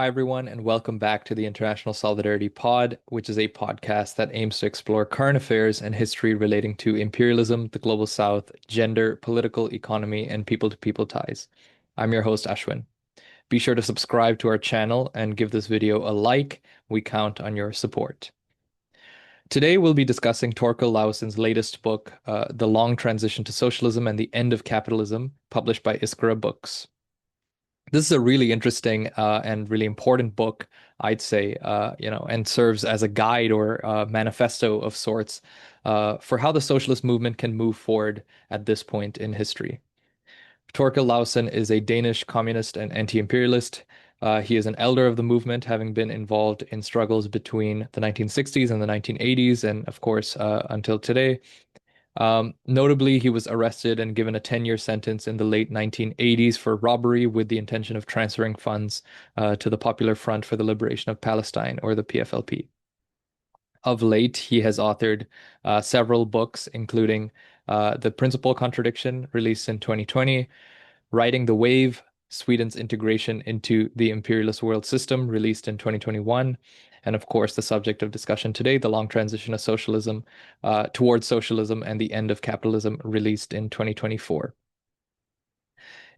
Hi, everyone, and welcome back to the International Solidarity Pod, which is a podcast that aims to explore current affairs and history relating to imperialism, the global south, gender, political economy, and people-to-people ties. I'm your host, Ashwin. Be sure to subscribe to our channel and give this video a like. We count on your support. Today, we'll be discussing Torkil Lausen's latest book, The Long Transition to Socialism and the End of Capitalism, published by Iskra Books. This is a really interesting and really important book, I'd say, and serves as a guide or a manifesto of sorts for how the socialist movement can move forward at this point in history. Torkil Lauesen is a Danish communist and anti-imperialist. He is an elder of the movement, having been involved in struggles between the 1960s and the 1980s, and of course, until today. Notably, he was arrested and given a 10-year sentence in the late 1980s for robbery with the intention of transferring funds to the Popular Front for the Liberation of Palestine, or the PFLP. Of late, he has authored several books, including The Principal Contradiction, released in 2020, Riding the Wave, Sweden's Integration into the Imperialist World System, released in 2021, and of course, the subject of discussion today, The Long Transition of Socialism towards Socialism and the End of Capitalism, released in 2024.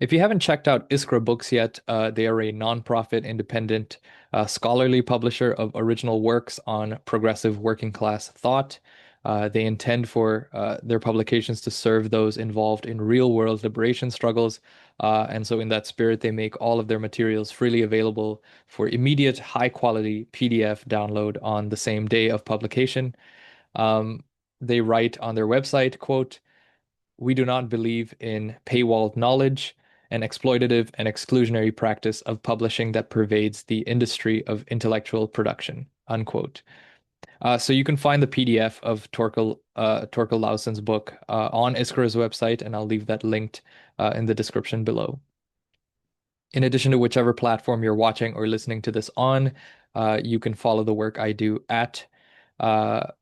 If you haven't checked out Iskra Books yet, they are a nonprofit, independent, scholarly publisher of original works on progressive working class thought. They intend for their publications to serve those involved in real world liberation struggles. And so, in that spirit, they make all of their materials freely available for immediate, high quality PDF download on the same day of publication. They write on their website, quote, "We do not believe in paywalled knowledge, an exploitative and exclusionary practice of publishing that pervades the industry of intellectual production," unquote. So you can find the PDF of Torkil Lausen's book on Iskra's website, and I'll leave that linked in the description below. In addition to whichever platform you're watching or listening to this on, you can follow the work I do on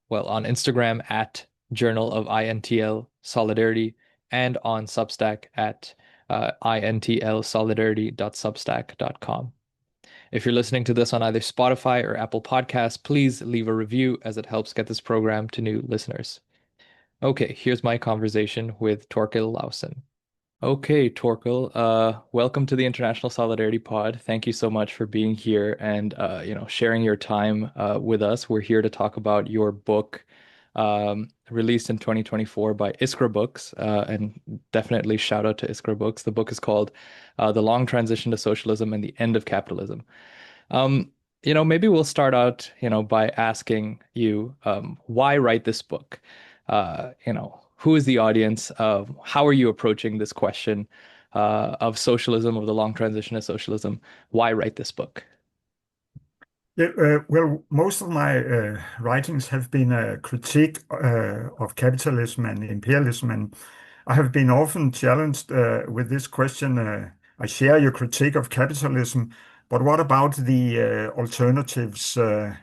Instagram at Journal of INTL Solidarity, and on Substack at intlsolidarity.substack.com. If you're listening to this on either Spotify or Apple Podcasts, please leave a review as it helps get this program to new listeners. Okay, here's my conversation with Torkil Lausen. Okay, Torkil, welcome to the International Solidarity Pod. Thank you so much for being here and sharing your time with us. We're here to talk about your book, released in 2024 by Iskra Books, and definitely shout out to Iskra Books. The book is called The Long Transition to Socialism and the End of Capitalism. Maybe we'll start out, by asking you, why write this book? Who is the audience? How are you approaching this question of socialism, of the long transition of socialism? Why write this book? Yeah, well, most of my writings have been a critique of capitalism and imperialism, and I have been often challenged with this question. I share your critique of capitalism, but what about the alternatives? There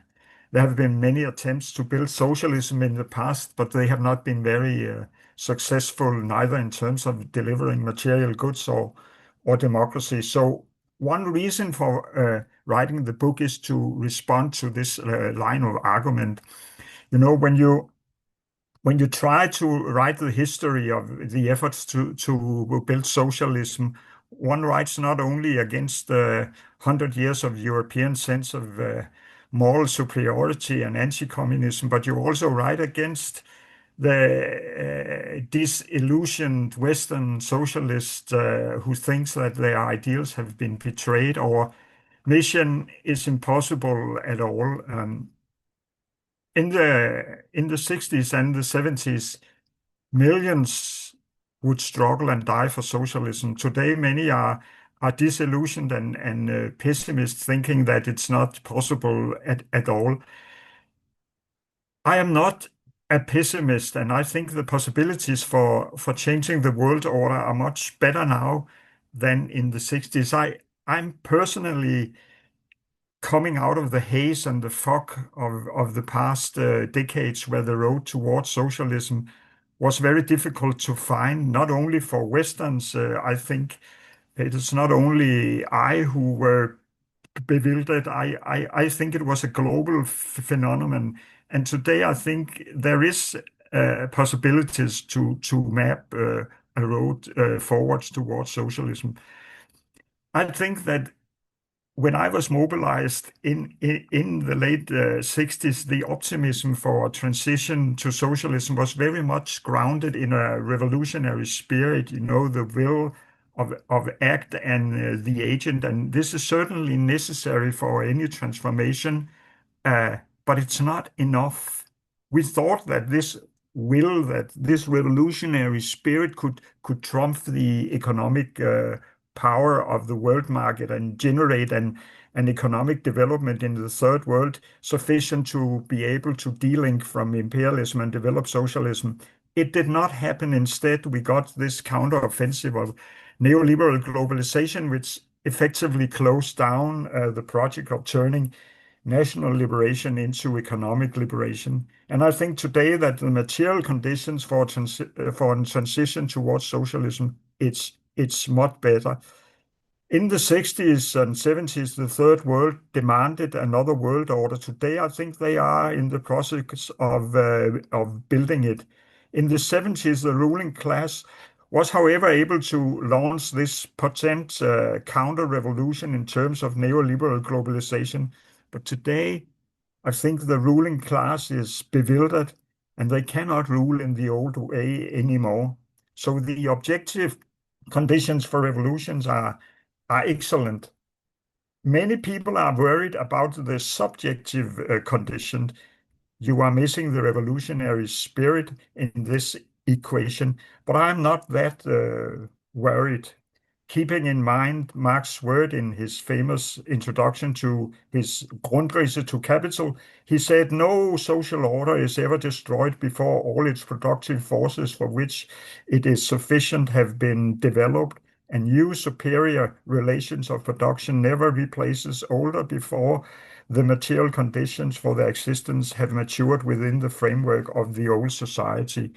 have been many attempts to build socialism in the past, but they have not been very successful, neither in terms of delivering material goods or democracy. So one reason for writing the book is to respond to this line of argument. You know, when you try to write the history of the efforts to build socialism, one writes not only against the 100 years of European sense of moral superiority and anti-communism, but you also write against the disillusioned Western socialist who thinks that their ideals have been betrayed or mission is impossible at all. In the 60s and the 70s, millions would struggle and die for socialism. Today, many are disillusioned and pessimists, thinking that it's not possible at all. I am not a pessimist, and I think the possibilities for changing the world order are much better now than in the 60s. I'm personally coming out of the haze and the fog of the past decades, where the road towards socialism was very difficult to find, not only for Westerns. I think it is not only I who were bewildered. I think it was a global phenomenon. And today I think there is possibilities to map a road forwards towards socialism. I think that when I was mobilized in the late 60s, the optimism for a transition to socialism was very much grounded in a revolutionary spirit, the will of act and the agent. And this is certainly necessary for any transformation, but it's not enough. We thought that this revolutionary spirit could trump the economic power of the world market and generate an economic development in the third world sufficient to be able to delink from imperialism and develop socialism. It did not happen. Instead, we got this counteroffensive of neoliberal globalization, which effectively closed down the project of turning national liberation into economic liberation. And I think today that the material conditions for a transition towards socialism, it's much better. In the 60s and 70s, the third world demanded another world order. Today, I think they are in the process of building it. In the 70s, the ruling class was, however, able to launch this potent counter-revolution in terms of neoliberal globalization. But today, I think the ruling class is bewildered and they cannot rule in the old way anymore. So the objective conditions for revolutions are excellent. Many people are worried about the subjective condition. You are missing the revolutionary spirit in this equation, but I'm not that worried. Keeping in mind Marx's word in his famous introduction to his Grundrisse to Capital, he said, "No social order is ever destroyed before all its productive forces for which it is sufficient have been developed, and new superior relations of production never replaces older before the material conditions for their existence have matured within the framework of the old society."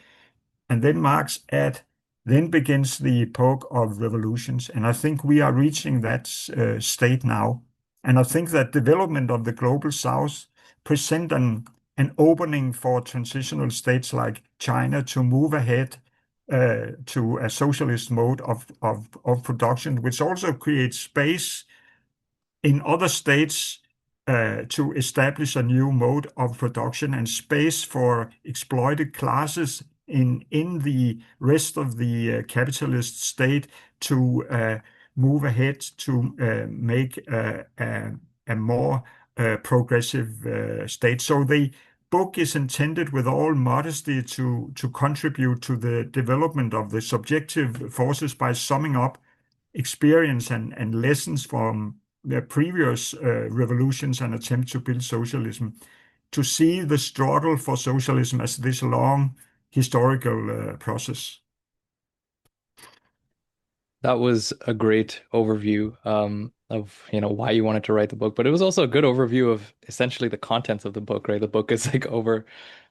And then Marx add, then begins the epoch of revolutions. And I think we are reaching that state now. And I think that development of the global south present an opening for transitional states like China to move ahead to a socialist mode of production, which also creates space in other states to establish a new mode of production and space for exploited classes in the rest of the capitalist state to move ahead to make a more progressive state. So the book is intended with all modesty to contribute to the development of the subjective forces by summing up experience and lessons from the previous revolutions and attempts to build socialism, to see the struggle for socialism as this long historical process. That was a great overview of why you wanted to write the book, but it was also a good overview of essentially the contents of the book, right? The book is like over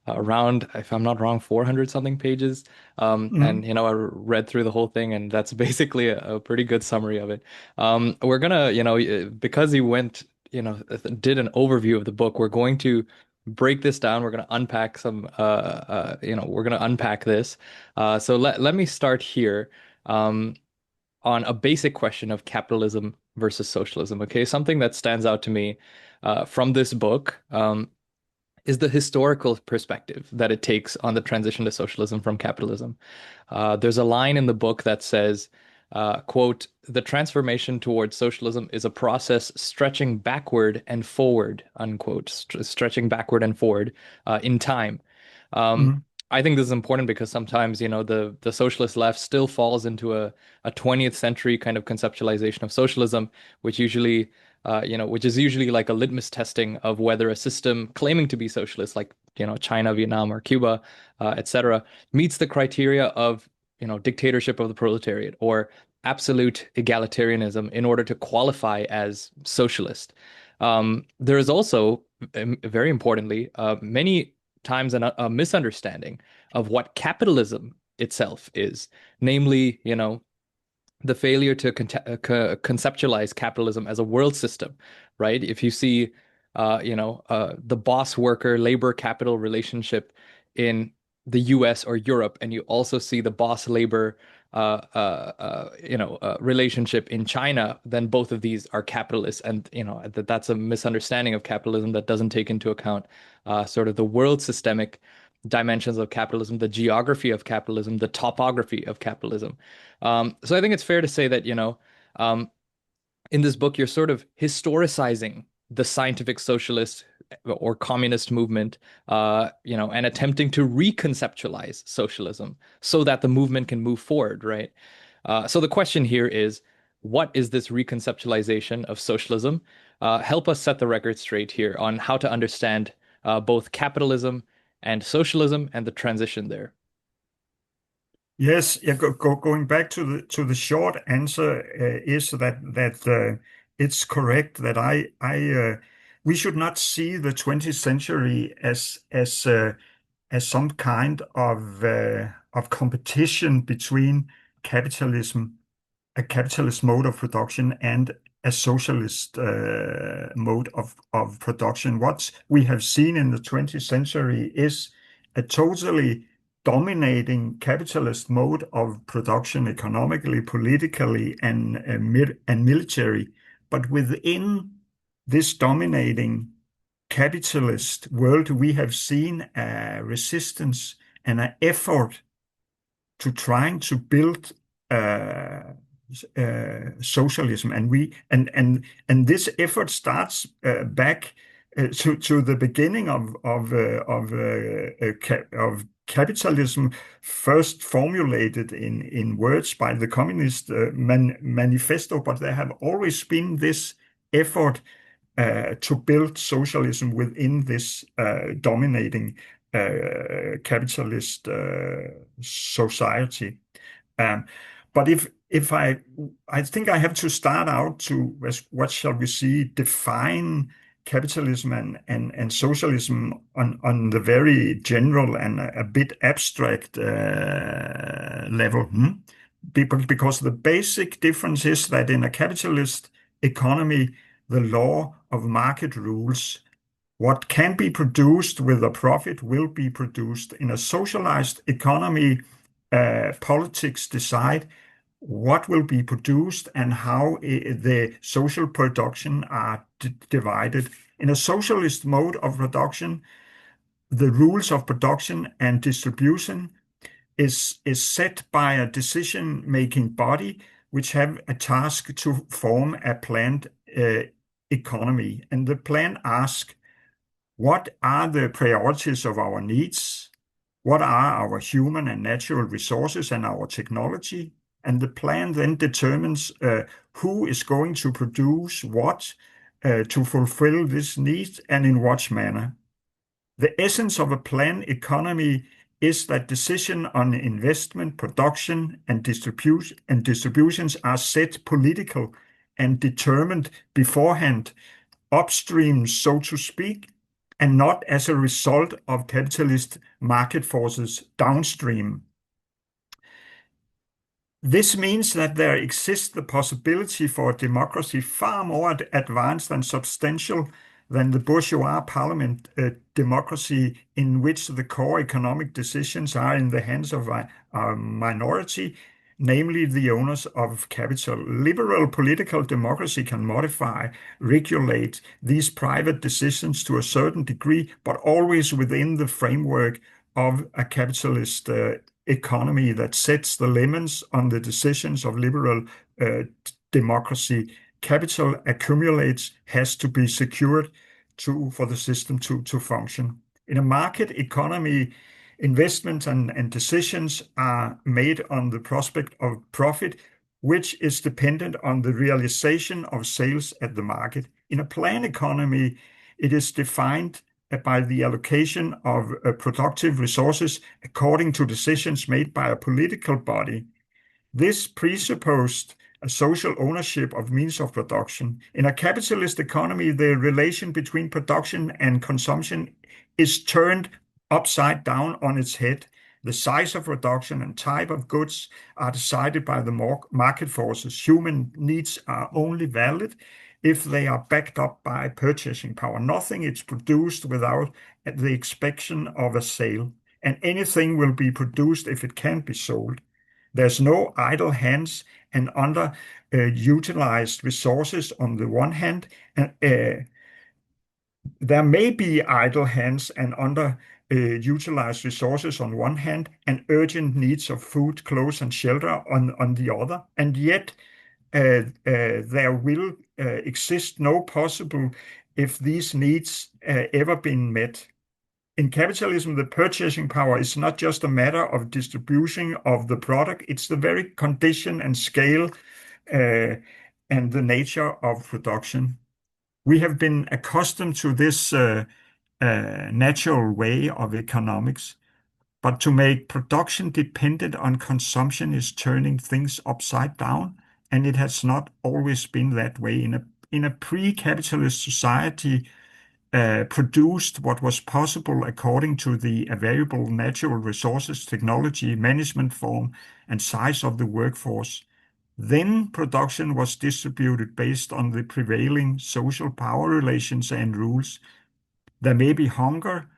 around, if I'm not wrong, 400 something pages. And Mm. I read through the whole thing, and that's basically a pretty good summary of it. We're gonna, because he went, did an overview of the book, we're going to break this down. We're gonna unpack we're gonna unpack this. So let me start here. On a basic question of capitalism versus socialism. Okay, something that stands out to me from this book is the historical perspective that it takes on the transition to socialism from capitalism. There's a line in the book that says, quote, "The transformation towards socialism is a process stretching backward and forward," unquote, stretching backward and forward in time. Um, Mm. I think this is important because sometimes, the socialist left still falls into a 20th century kind of conceptualization of socialism, which usually, which is usually like a litmus testing of whether a system claiming to be socialist, like, China, Vietnam, or Cuba, etc., meets the criteria of, dictatorship of the proletariat or absolute egalitarianism in order to qualify as socialist. There is also, very importantly, many times a misunderstanding of what capitalism itself is. Namely, the failure to conceptualize capitalism as a world system, right? If you see, the boss worker labor capital relationship in the US or Europe, and you also see the boss labor, relationship in China, then both of these are capitalist. And, that's a misunderstanding of capitalism that doesn't take into account sort of the world systemic dimensions of capitalism, the geography of capitalism, the topography of capitalism. So I think it's fair to say that, um, in this book, you're sort of historicizing the scientific socialist or communist movement, and attempting to reconceptualize socialism so that the movement can move forward, right? So the question here is, what is this reconceptualization of socialism? Help us set the record straight here on how to understand both capitalism and socialism and the transition there. Yes, yeah, going back to the short answer is that it's correct that I we should not see the 20th century as some kind of competition between capitalism, a capitalist mode of production, and a socialist mode of production. What we have seen in the 20th century is a totally dominating capitalist mode of production economically, politically, and military. But within this dominating capitalist world, we have seen a resistance and an effort to trying to build uh, socialism, and this effort starts back to the beginning of capitalism, first formulated in words by the Communist manifesto, but there have always been this effort to build socialism within this dominating capitalist society. Um, but if I think I have to start out to what shall we see define capitalism and socialism on the very general and a bit abstract level. Because the basic difference is that in a capitalist economy, the law of market rules. What can be produced with a profit will be produced. In a socialized economy, politics decide what will be produced and how the social production are divided. In a socialist mode of production, the rules of production and distribution is set by a decision-making body which have a task to form a planned economy. And the plan asks, what are the priorities of our needs? What are our human and natural resources and our technology? And the plan then determines who is going to produce what to fulfill this need and in what manner. The essence of a planned economy is that decision on investment, production, and distributions are set political and determined beforehand, upstream, so to speak, and not as a result of capitalist market forces downstream. This means that there exists the possibility for a democracy far more advanced and substantial than the bourgeois parliament democracy, in which the core economic decisions are in the hands of a minority, namely the owners of capital. Liberal political democracy can modify, regulate these private decisions to a certain degree, but always within the framework of a capitalist economy that sets the limits on the decisions of liberal democracy. Capital accumulates, has to be secured for the system to function. In a market economy, investments and decisions are made on the prospect of profit, which is dependent on the realization of sales at the market. In a planned economy, it is defined by the allocation of productive resources according to decisions made by a political body. This presupposed a social ownership of means of production. In a capitalist economy, the relation between production and consumption is turned upside down on its head. The size of production and type of goods are decided by the market forces. Human needs are only valid if they are backed up by purchasing power. Nothing is produced without the expectation of a sale, and anything will be produced if it can be sold. There's no idle hands and underutilized resources on the one hand, and there may be idle hands and underutilized resources on one hand, and urgent needs of food, clothes, and shelter on the other. And yet, there will exist no possible if these needs ever been met. In capitalism, the purchasing power is not just a matter of distribution of the product, it's the very condition and scale uh, and the nature of production. We have been accustomed to this natural way of economics, but to make production dependent on consumption is turning things upside down, and it has not always been that way. In a pre-capitalist society, produced what was possible according to the available natural resources, technology, management form, and size of the workforce. Then production was distributed based on the prevailing social power relations and rules. There may be hunger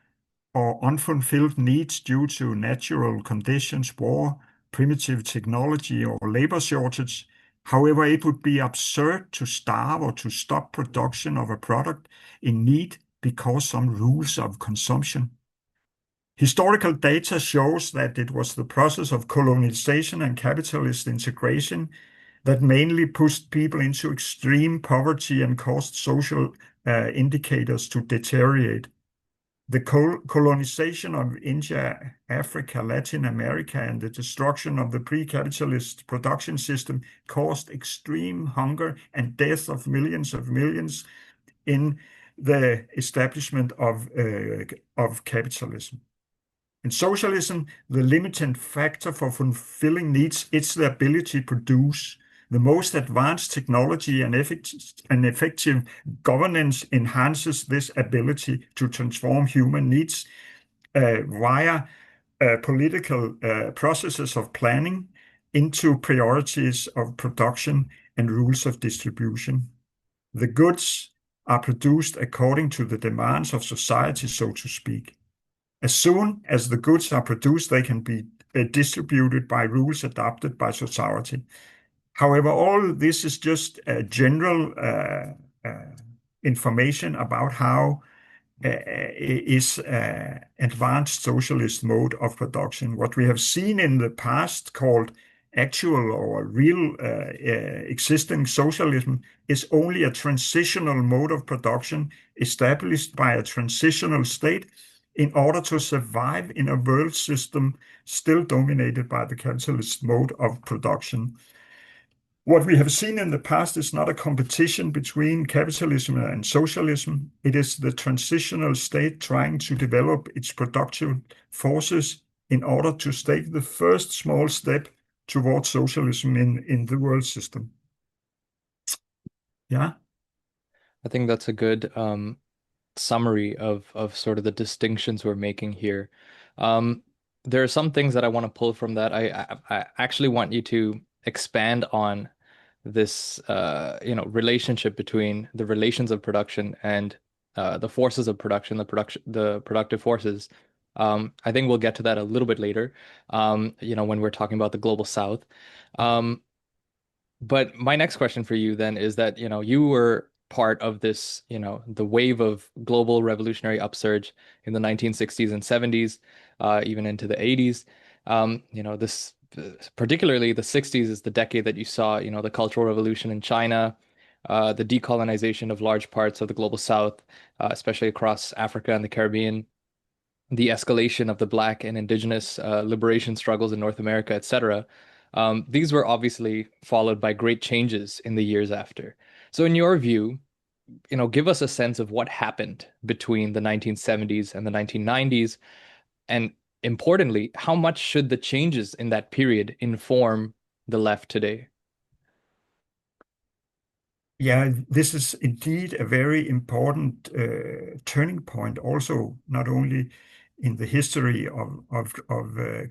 or unfulfilled needs due to natural conditions, war, primitive technology, or labor shortage. However, it would be absurd to starve or to stop production of a product in need because some rules of consumption. Historical data shows that it was the process of colonization and capitalist integration that mainly pushed people into extreme poverty and caused social indicators to deteriorate. The colonization of India, Africa, Latin America, and the destruction of the pre-capitalist production system caused extreme hunger and death of millions in the establishment of capitalism. In socialism, the limiting factor for fulfilling needs is the ability to produce. The most advanced technology and effective governance enhances this ability to transform human needs via political processes of planning into priorities of production and rules of distribution. The goods are produced according to the demands of society, so to speak. As soon as the goods are produced, they can be distributed by rules adopted by society. However, all this is just general information about how is advanced socialist mode of production. What we have seen in the past called actual or real existing socialism is only a transitional mode of production established by a transitional state in order to survive in a world system still dominated by the capitalist mode of production. What we have seen in the past is not a competition between capitalism and socialism. It is the transitional state trying to develop its productive forces in order to take the first small step towards socialism in the world system. Yeah. I think that's a good summary of sort of the distinctions we're making here. Um, there are some things that I want to pull from that. I actually want you to expand on this relationship between the relations of production and the forces of production, the productive forces. I think we'll get to that a little bit later, when we're talking about the global South. Um, but my next question for you then is that, you were part of this, the wave of global revolutionary upsurge in the 1960s and 70s, even into the 80s. This particularly the 60s is the decade that you saw, the Cultural Revolution in China, the decolonization of large parts of the global South, especially across Africa and the Caribbean, the escalation of the Black and Indigenous liberation struggles in North America, etc. These were obviously followed by great changes in the years after. So, in your view, give us a sense of what happened between the 1970s and the 1990s, and importantly, how much should the changes in that period inform the left today? Yeah, this is indeed a very important turning point, also not only in the history of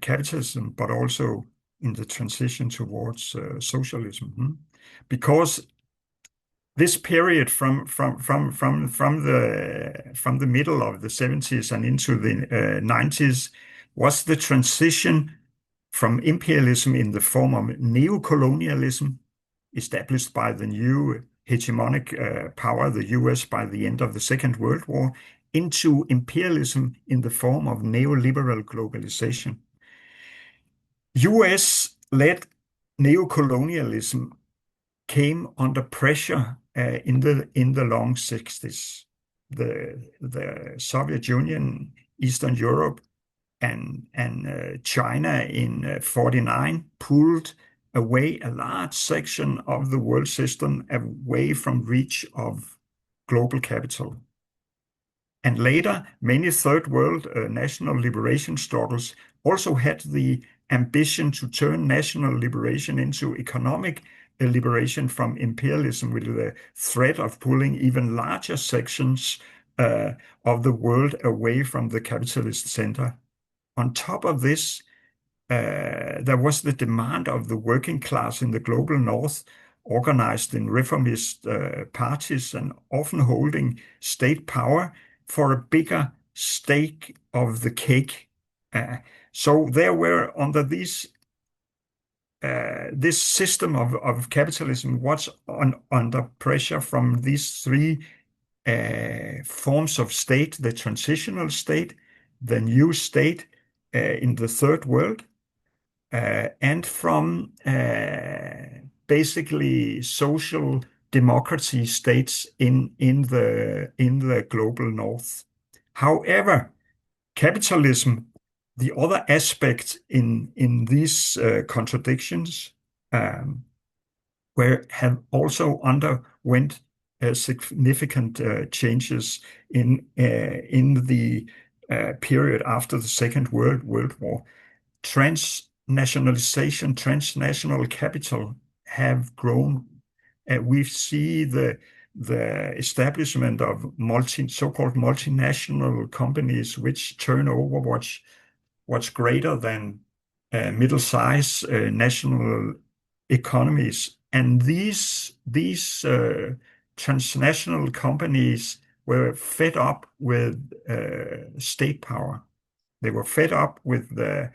capitalism, but also in the transition towards socialism. Because this period from the middle of the 70s and into the 90s was the transition from imperialism in the form of neocolonialism, established by the new hegemonic power, the US, by the end of the Second World War, into imperialism in the form of neoliberal globalization. US-led neocolonialism came under pressure in the long 60s. The Soviet Union, Eastern Europe, and China in 49 pulled away a large section of the world system away from reach of global capital. And later, many third world national liberation struggles also had the ambition to turn national liberation into economic liberation from imperialism, with the threat of pulling even larger sections of the world away from the capitalist center. On top of this, there was the demand of the working class in the global north, organized in reformist parties and often holding state power, for a bigger stake of the cake. So there were, under this system of capitalism was under pressure from these three forms of state: the transitional state, the new state in the third world, and from basically social democracy states in the global north. However, capitalism, the other aspect in these contradictions, have also underwent significant changes in the period after the Second World War. Transnationalization, transnational capital have grown. We see the establishment of so-called multinational companies, which turn over what's greater than middle-size national economies. And these transnational companies were fed up with state power. They were fed up with the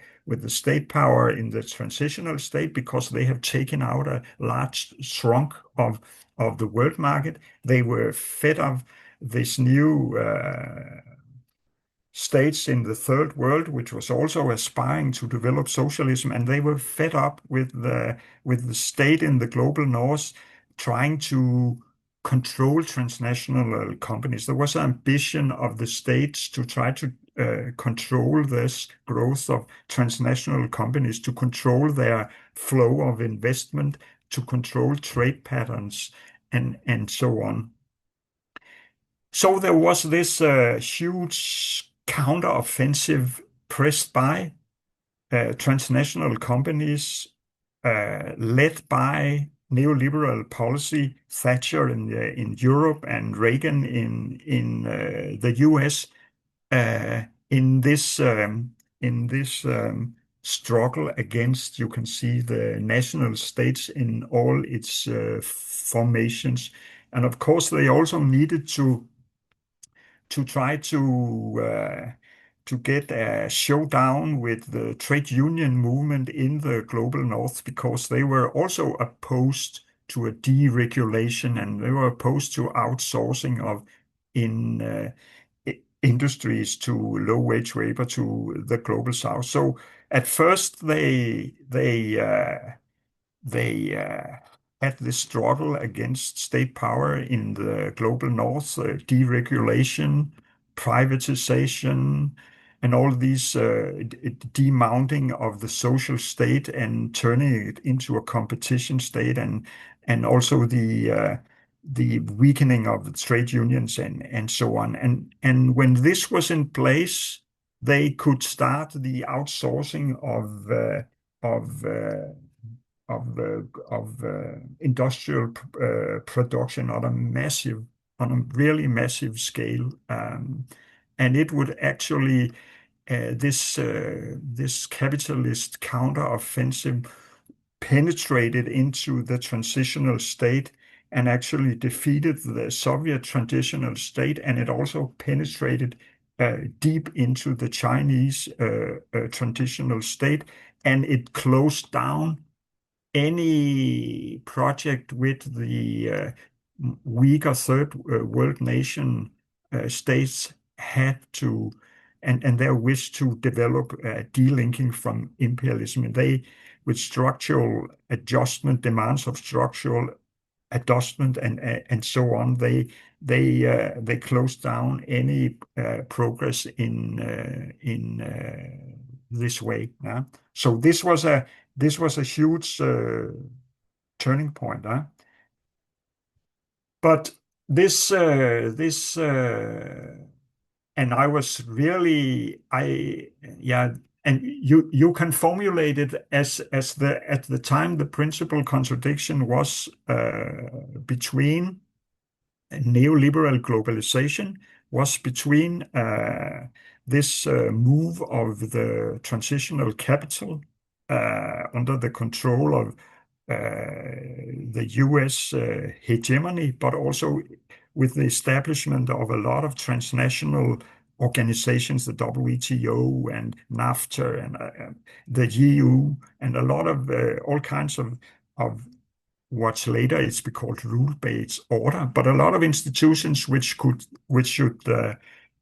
state power in the transitional state, because they have taken out a large chunk of the world market. They were fed of this new states in the third world, which was also aspiring to develop socialism, and they were fed up with the state in the global north trying to control transnational companies. There was an ambition of the states to try to control this growth of transnational companies, to control their flow of investment, to control trade patterns, and so on. So there was this huge counteroffensive pressed by transnational companies, led by neoliberal policy, Thatcher in Europe and Reagan in the US, in this struggle against, you can see, the national states in all its formations. And of course, they also needed to try to get a showdown with the trade union movement in the global north, because they were also opposed to a deregulation, and they were opposed to outsourcing of industries to low-wage labor to the global south. So at first they had this struggle against state power in the global north, deregulation, privatization, and all these demounting of the social state and turning it into a competition state, and also the weakening of the trade unions and so on. And when this was in place, they could start the outsourcing of industrial production on a really massive scale, and it would actually this capitalist counteroffensive penetrated into the transitional state and actually defeated the Soviet transitional state, and it also penetrated deep into the Chinese transitional state, and it closed down any project with the weaker third world nation states had to and their wish to develop delinking from imperialism. And they, with structural adjustment, demands of structural adjustment, and so on, they closed down any progress in this way. Yeah? So this was a huge turning point. But this and I was really I yeah and you can formulate it as the at the time the principal contradiction was between neoliberal globalization was between this move of the transitional capital under the control of the US hegemony, but also with the establishment of a lot of transnational organizations, the WTO and NAFTA and the EU, and a lot of all kinds of what's later it's be called rule-based order, but a lot of institutions which should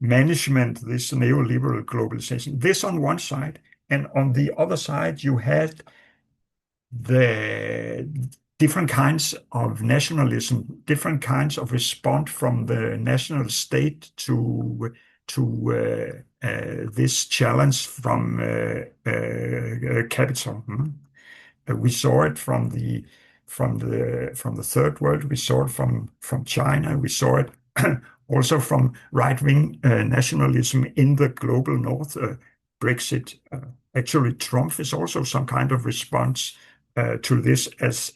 management this neoliberal globalization. This on one side, and on the other side you had the different kinds of nationalism, different kinds of response from the national state to this challenge from capital. We saw it from the third world. We saw it from China. We saw it also from right-wing nationalism in the global north. Brexit. Actually, Trump is also some kind of response to this, as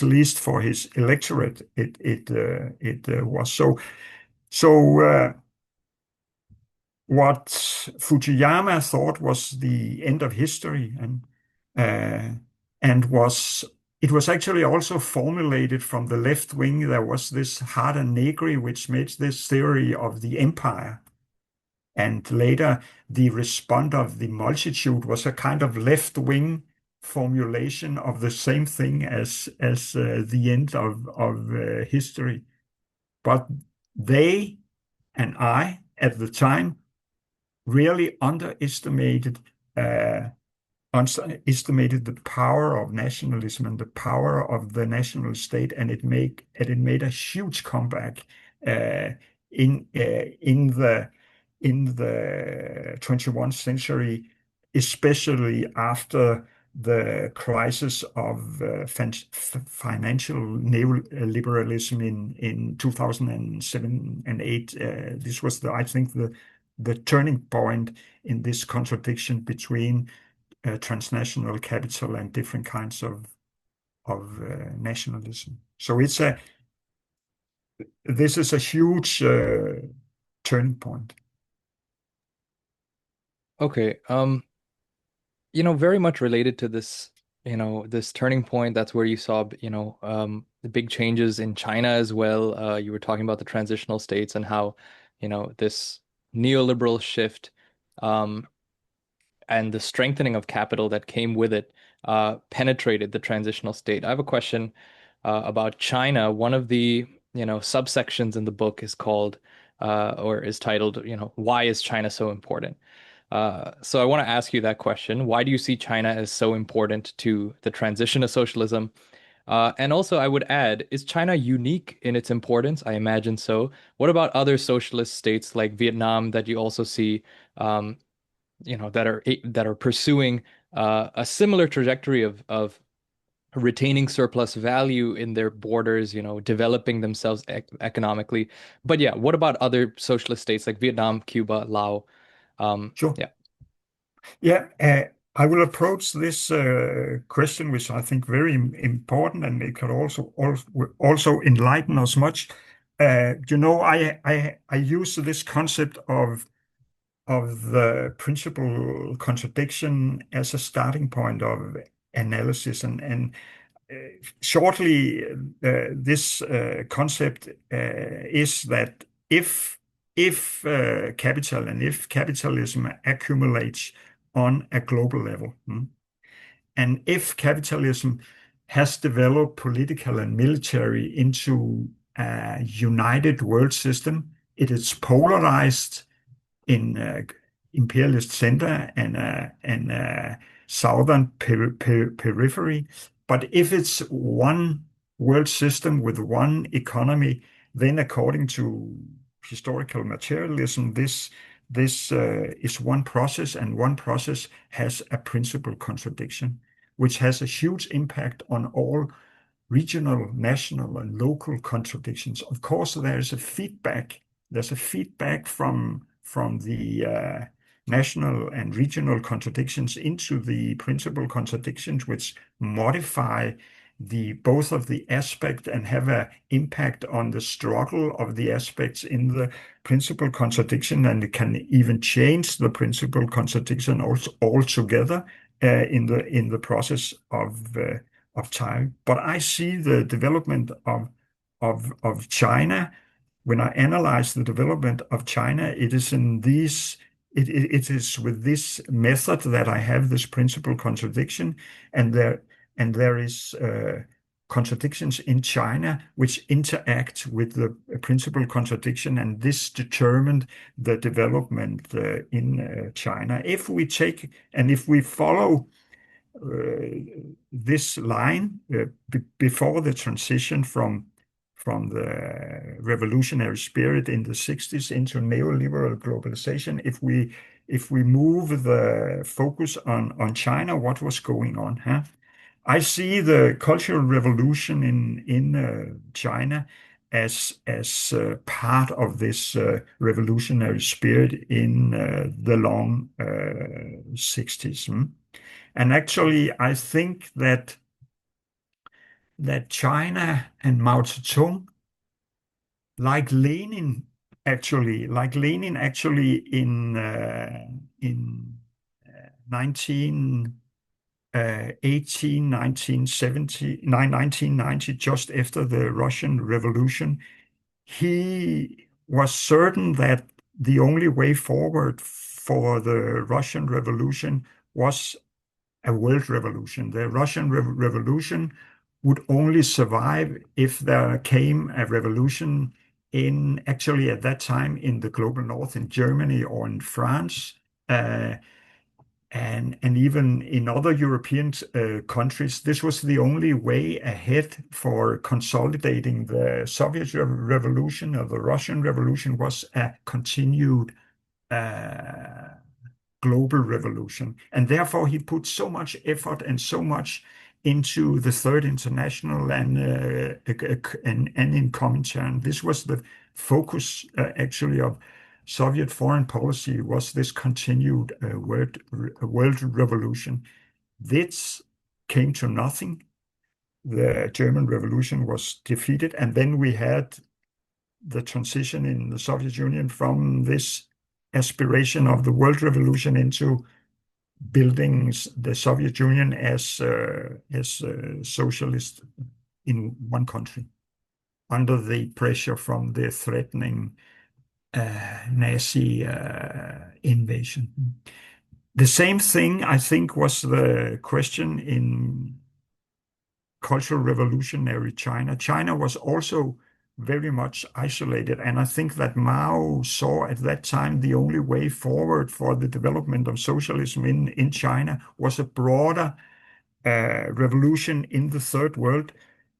least for his electorate, it was so. So what Fukuyama thought was the end of history, and it was actually also formulated from the left wing. There was this Harder Negri, which made this theory of the empire. And later, the response of the multitude was a kind of left-wing formulation of the same thing as the end of history. But they and I, at the time, really underestimated the power of nationalism and the power of the national state, and it made a huge comeback in the 21st century, especially after the crisis of financial neoliberalism in 2007 and 8. This was, I think, the turning point in this contradiction between transnational capital and different kinds of nationalism. So this is a huge turning point. Okay. Very much related to this, this turning point. That's where you saw, the big changes in China as well. You were talking about the transitional states and how, this neoliberal shift, and the strengthening of capital that came with it, penetrated the transitional state. I have a question about China. One of the, subsections in the book is called, or is titled, Why is China so important? So I want to ask you that question. Why do you see China as so important to the transition to socialism? And also, I would add, is China unique in its importance? I imagine so. What about other socialist states like Vietnam that you also see, that are pursuing a similar trajectory of retaining surplus value in their borders, developing themselves economically. But yeah, what about other socialist states like Vietnam, Cuba, Laos? Sure. Yeah. Yeah, I will approach this question, which I think very important, and it could also enlighten us much. I use this concept of of the principal contradiction as a starting point of analysis. And uh, shortly, this concept is that if capital and if capitalism accumulates on a global level, and if capitalism has developed political and military into a united world system, it is polarized in imperialist center and southern periphery. But if it's one world system with one economy, then according to historical materialism, this is one process, and one process has a principal contradiction, which has a huge impact on all regional, national, and local contradictions. Of course, there's a feedback. There's a feedback from the national and regional contradictions into the principal contradictions, which modify the both of the aspect and have an impact on the struggle of the aspects in the principal contradiction, and it can even change the principal contradiction also altogether in the process of time. But I see the development of China. When I analyze the development of China, it is in these it is with this method that I have this principal contradiction, and there is contradictions in China which interact with the principal contradiction, and this determined the development in China. If we take and if we follow this line before the transition from the revolutionary spirit in the 60s into neoliberal globalization, if we move the focus on China, what was going on? Huh? I see the Cultural Revolution in China as part of this revolutionary spirit in the long 60s. And actually, I think that China and Mao Zedong, like Lenin actually in 1918, 1970, 1990, just after the Russian Revolution, he was certain that the only way forward for the Russian Revolution was a world revolution. The Russian Revolution would only survive if there came a revolution in actually at that time in the global north, in Germany or in France, uh, and even in other European countries. This was the only way ahead for consolidating the Soviet Revolution, or the Russian Revolution was a continued uh, global revolution. And therefore, he put so much effort and so much into the Third International and in Comintern. This was the focus actually of Soviet foreign policy, was this continued world revolution. This came to nothing. The German Revolution was defeated, and then we had the transition in the Soviet Union from this aspiration of the world revolution into building the Soviet Union as socialist in one country under the pressure from the threatening Nazi invasion. The same thing, I think, was the question in Cultural Revolutionary China. China was also very much isolated, and I think that Mao saw at that time the only way forward for the development of socialism in China was a broader revolution in the third world,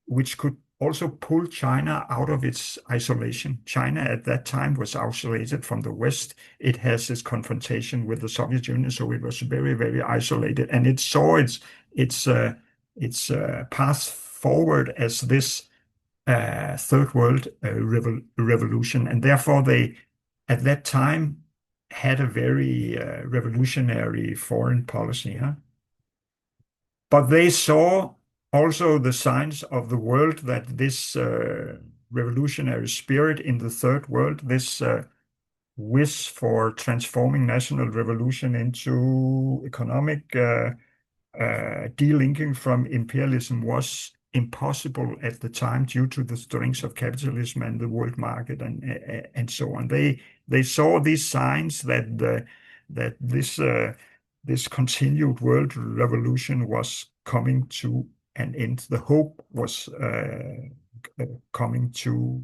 which could also pull China out of its isolation. China at that time was isolated from the West. It has its confrontation with the Soviet Union, so it was very, very isolated, and it saw its path forward as this third world revolution, and therefore they at that time had a very revolutionary foreign policy, huh? But they saw also the signs of the world that this revolutionary spirit in the third world, this wish for transforming national revolution into economic delinking from imperialism was impossible at the time due to the strength of capitalism and the world market and so on. They saw these signs that this continued world revolution was coming to an end. The hope was coming to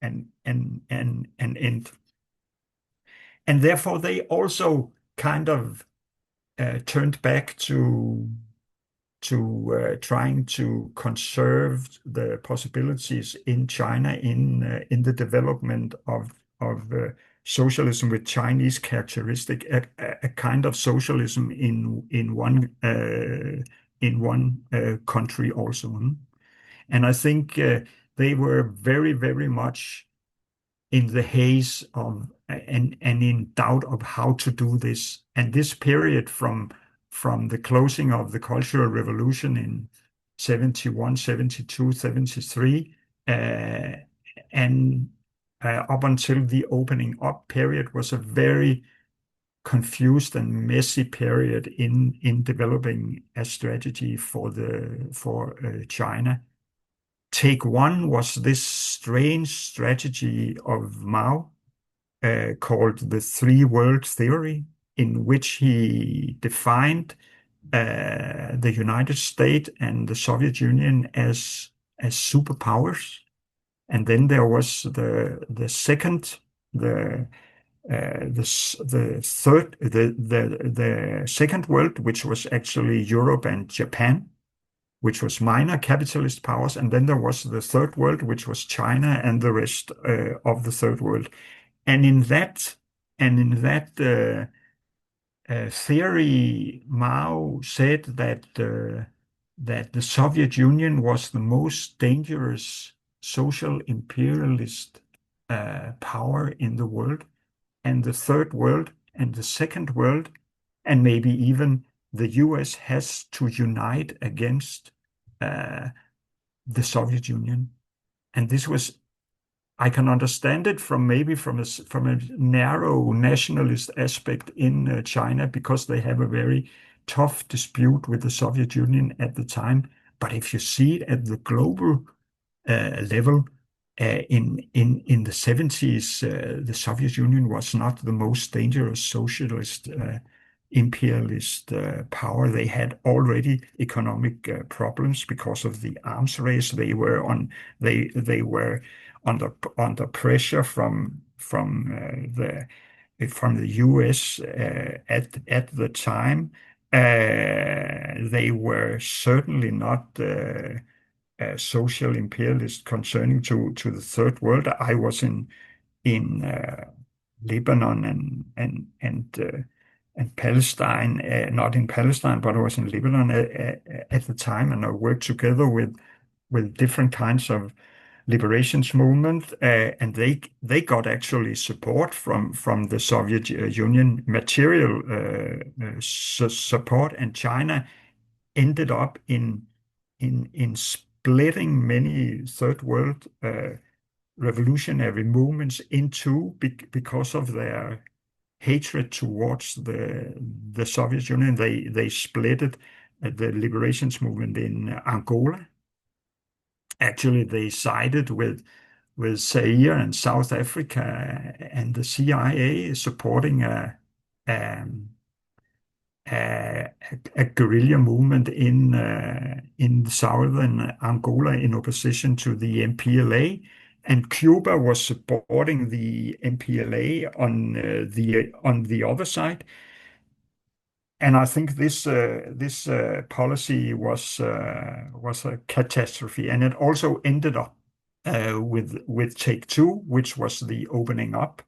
an end, and therefore they also kind of turned back to trying to conserve the possibilities in China in the development of socialism with Chinese characteristic, a kind of socialism in one country also. And I think they were very much in the haze of and in doubt of how to do this. And this period from the closing of the Cultural Revolution in 71, 72, 73, and up until the opening up period was a very confused and messy period in developing a strategy for China. Take one was this strange strategy of Mao called the Three World Theory, in which he defined the United States and the Soviet Union as superpowers. And then there was the second, the third, the second world, which was actually Europe and Japan, which was minor capitalist powers, and then there was the third world, which was China and the rest of the third world. And in that theory, Mao said that the Soviet Union was the most dangerous social imperialist power in the world, and the third world and the second world, and maybe even the US has to unite against the Soviet Union. And this was, I can understand it maybe from a narrow nationalist aspect in China, because they have a very tough dispute with the Soviet Union at the time. But if you see it at the global level, in the 70s, the Soviet Union was not the most dangerous socialist imperialist power. They had already economic problems because of the arms race. They were under pressure from the US at the time. They were certainly not social imperialist concerning to the third world. I was in Lebanon and Palestine, not in Palestine, but I was in Lebanon at the time, and I worked together with different kinds of liberations movement, and they got actually support from the Soviet Union, material support, and China ended up in splitting many third world revolutionary movements into because of their hatred towards the Soviet Union. They split it, the liberations movement in Angola. Actually, they sided with Zaire and South Africa, and the CIA supporting a guerrilla movement in southern Angola in opposition to the MPLA, and Cuba was supporting the MPLA on the other side. And I think this policy was a catastrophe, and it also ended up with Take Two, which was the opening up.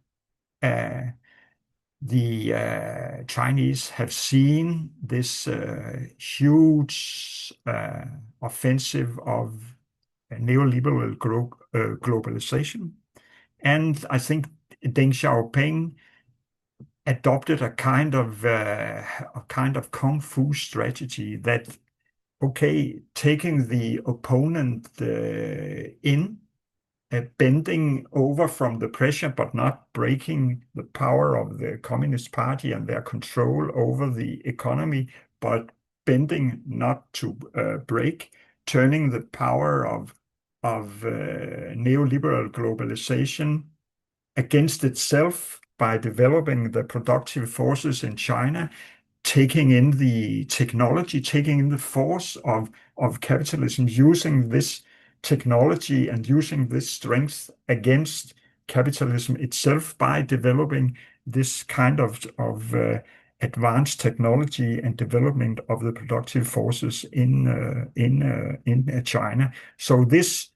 The Chinese have seen this huge offensive of neoliberal globalization, and I think Deng Xiaoping adopted a kind of kung fu strategy that, okay, taking the opponent in bending over from the pressure, but not breaking the power of the Communist Party and their control over the economy, but bending not to break, turning the power of neoliberal globalization against itself by developing the productive forces in China, taking in the technology, taking in the force of capitalism, using this technology and using this strength against capitalism itself by developing this kind of advanced technology and development of the productive forces in China. So this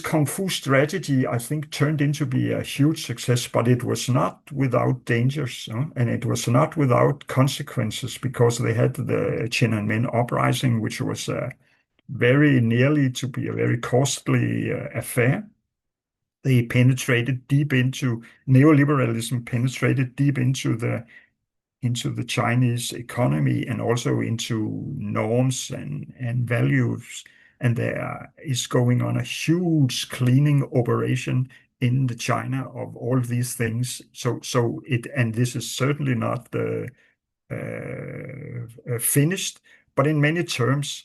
Kung Fu strategy, I think, turned into be a huge success, but it was not without dangers, and it was not without consequences because they had the Tiananmen uprising, which was very nearly to be a very costly affair. They penetrated deep into neoliberalism, penetrated deep into the Chinese economy and also into norms and values. And there is going on a huge cleaning operation in the China of all these things. And this is certainly not finished, but in many terms,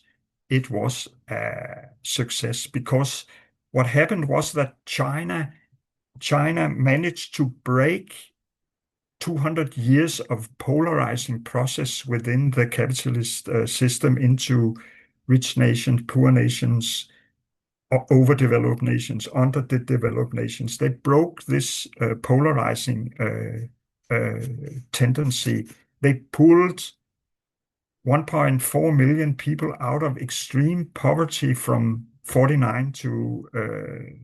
it was a success because what happened was that China managed to break 200 years of polarizing process within the capitalist system into rich nations, poor nations, or overdeveloped nations, underdeveloped nations. They broke this polarizing tendency. They pulled 1.4 million people out of extreme poverty from 49 to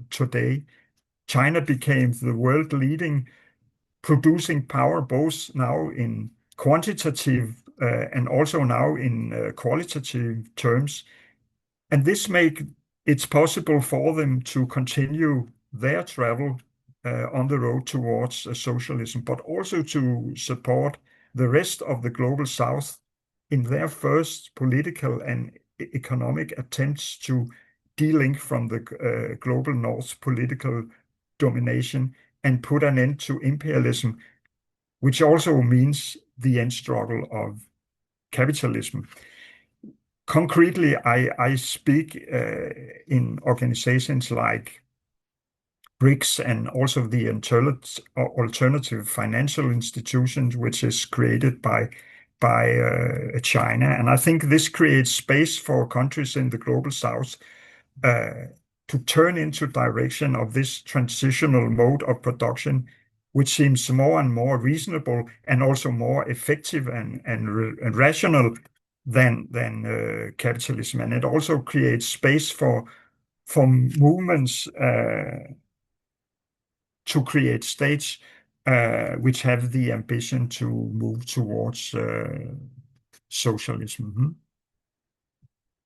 today. China became the world leading producing power, both now in quantitative and also now in qualitative terms. And this makes it possible for them to continue their travel on the road towards socialism, but also to support the rest of the global South in their first political and economic attempts to de-link from the global North's political domination and put an end to imperialism, which also means the end struggle of capitalism. Concretely, I speak in organizations like BRICS and also the alternative financial institutions, which is created by China. And I think this creates space for countries in the global South to turn into direction of this transitional mode of production, which seems more and more reasonable and also more effective and rational than capitalism. And it also creates space for movements to create states which have the ambition to move towards socialism.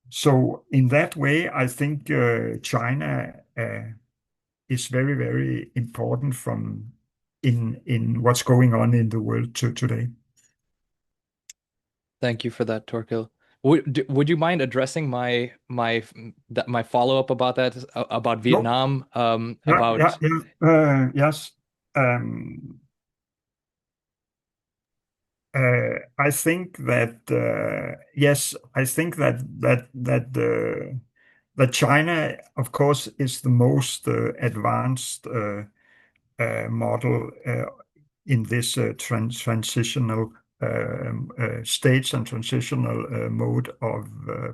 So in that way, I think China is very, very important in what's going on in the world today. Thank you for that, Torkil. Would you mind addressing my follow-up about that, about No, Vietnam, yeah, about yes. Um, I think that yes, I think that China, of course, is the most advanced model in this transitional states and transitional mode of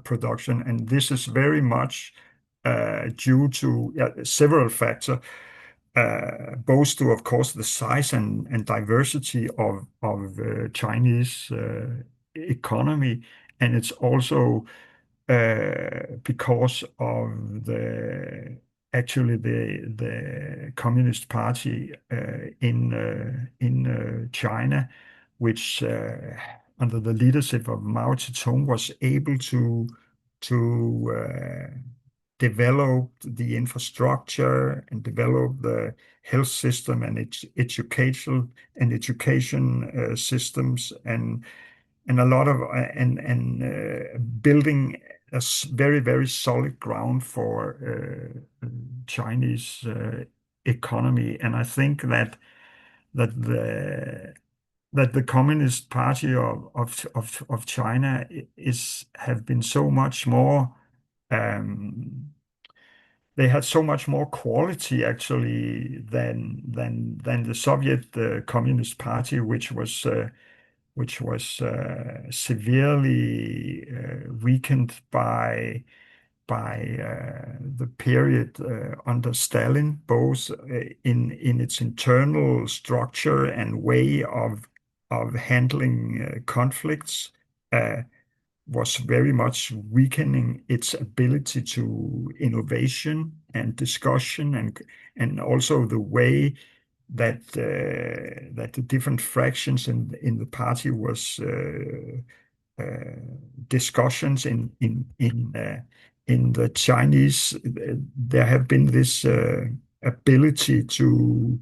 production, and this is very much due to several factors. Both to, of course, the size and diversity of Chinese economy, and it's also because of the Communist Party in China, which under the leadership of Mao Zedong was able to develop the infrastructure and develop the health system and education systems and a lot of building very, very solid ground for Chinese economy. And I think that the Communist Party of China is have been so much more they had so much more quality actually than the Soviet Communist Party, which was severely weakened by the period under Stalin, both in its internal structure and way of handling conflicts. Was very much weakening its ability to innovation and discussion, and also the way that the different fractions in the party was uh, discussions in the Chinese. There have been this ability to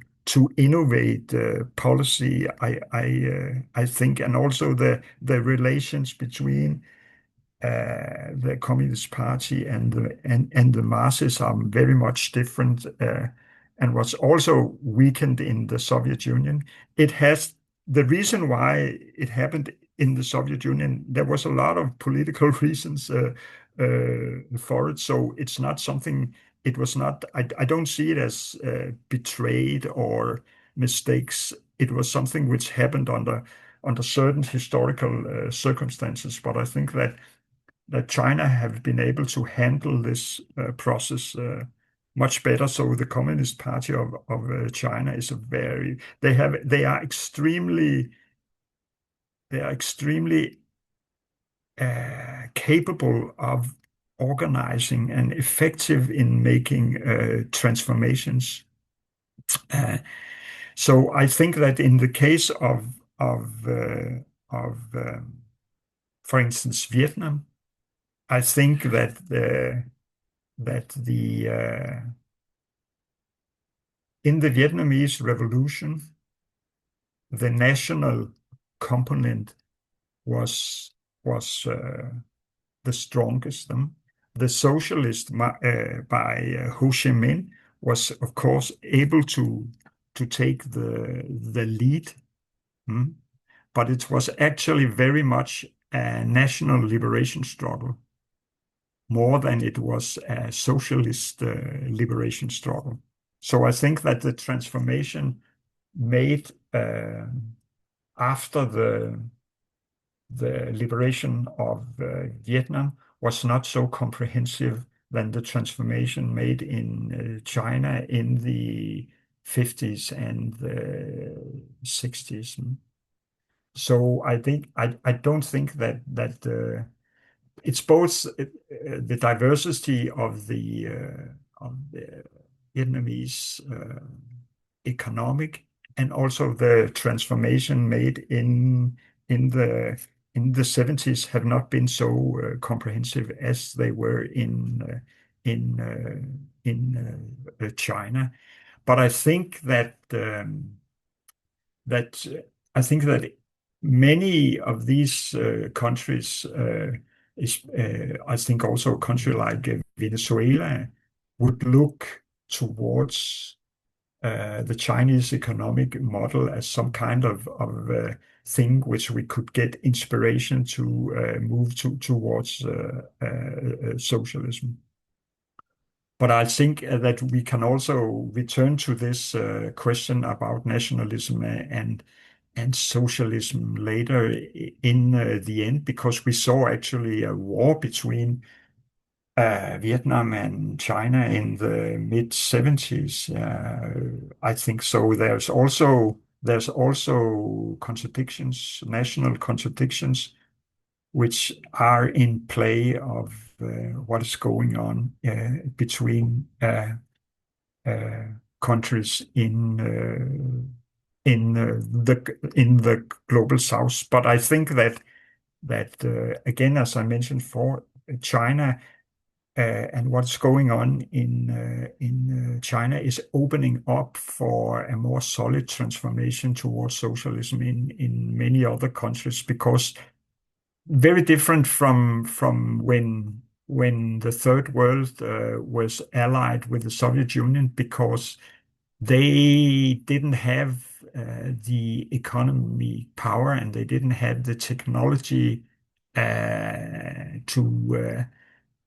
innovate policy. I think, and also the relations between the Communist Party and the masses are very much different, and was also weakened in the Soviet Union. It has the reason why it happened in the Soviet Union. There was a lot of political reasons for it, so it's not something. It was not. I don't see it as betrayed or mistakes. It was something which happened under certain historical circumstances. But I think that China have been able to handle this process much better. So the Communist Party of China is a very they are extremely capable of organizing and effective in making transformations. Uh, so I think that in the case of for instance, Vietnam, I think that in the Vietnamese Revolution, the national component was the strongest. The socialist by Ho Chi Minh was, of course, able to take the lead, but it was actually very much a national liberation struggle more than it was a socialist liberation struggle. So I think that the transformation made after the liberation of Vietnam was not so comprehensive than the transformation made in China in the 50s and the 60s. So I don't think that it's both the diversity of the Vietnamese economic and also the transformation made in the in the 70s have not been so comprehensive as they were in China. But I think that I think that many of these countries, I think also a country like Venezuela, would look towards the Chinese economic model as some kind of thing which we could get inspiration to move towards socialism. But I think that we can also return to this question about nationalism and socialism later in the end, because we saw actually a war between Vietnam and China in the mid 70s. I think so. There's also contradictions, national contradictions, which are in play of what is going on between countries in the global south. But I think that again, as I mentioned, for China and what's going on in China is opening up for a more solid transformation towards socialism in many other countries, because very different from when the third world was allied with the Soviet Union because they didn't have the economy power and they didn't have the technology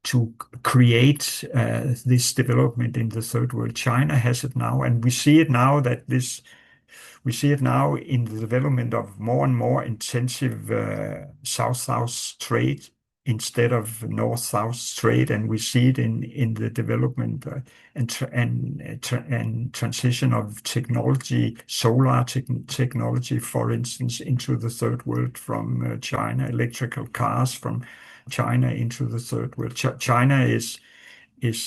to create this development in the third world. China has it now, and we see it now in the development of more and more intensive south-south trade instead of north-south trade, and we see it in the development and transition of technology, technology, for instance, into the third world from China, electrical cars from China into the third world. China is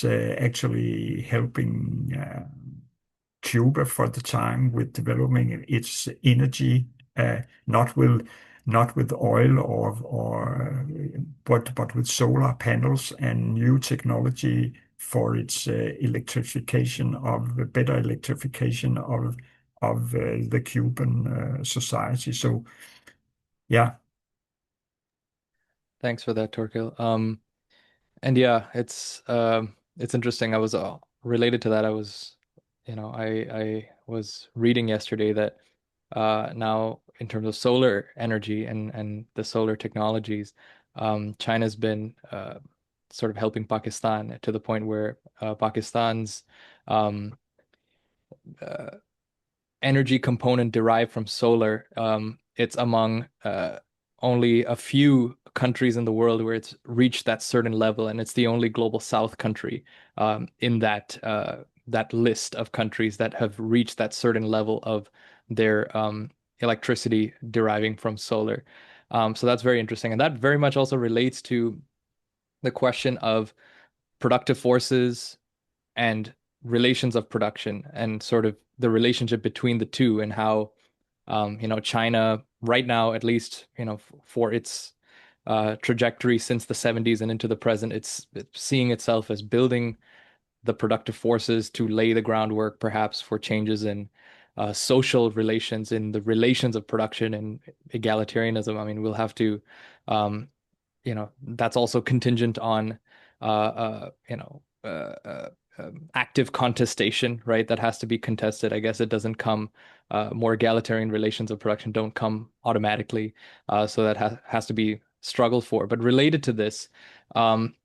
actually helping Cuba for the time with developing its energy, uh, not with not with oil or but with solar panels and new technology for its electrification of better electrification of the Cuban society. So yeah. Thanks for that, Torkil. And yeah, it's interesting. I was related to that. I was reading yesterday that now in terms of solar energy and the solar technologies, China's been sort of helping Pakistan to the point where Pakistan's um, uh, energy component derived from solar, it's among only a few countries in the world where it's reached that certain level, and it's the only global South country in that list of countries that have reached that certain level of their electricity deriving from solar. So that's very interesting, and that very much also relates to the question of productive forces and relations of production and sort of the relationship between the two and how China right now, at least, for its trajectory since the 70s and into the present, it's seeing itself as building the productive forces to lay the groundwork perhaps for changes in social relations, in the relations of production and egalitarianism. I mean, we'll have to that's also contingent on active contestation, right? That has to be contested. I guess it doesn't come more egalitarian relations of production don't come automatically, so that has to be struggled for. But related to this, um,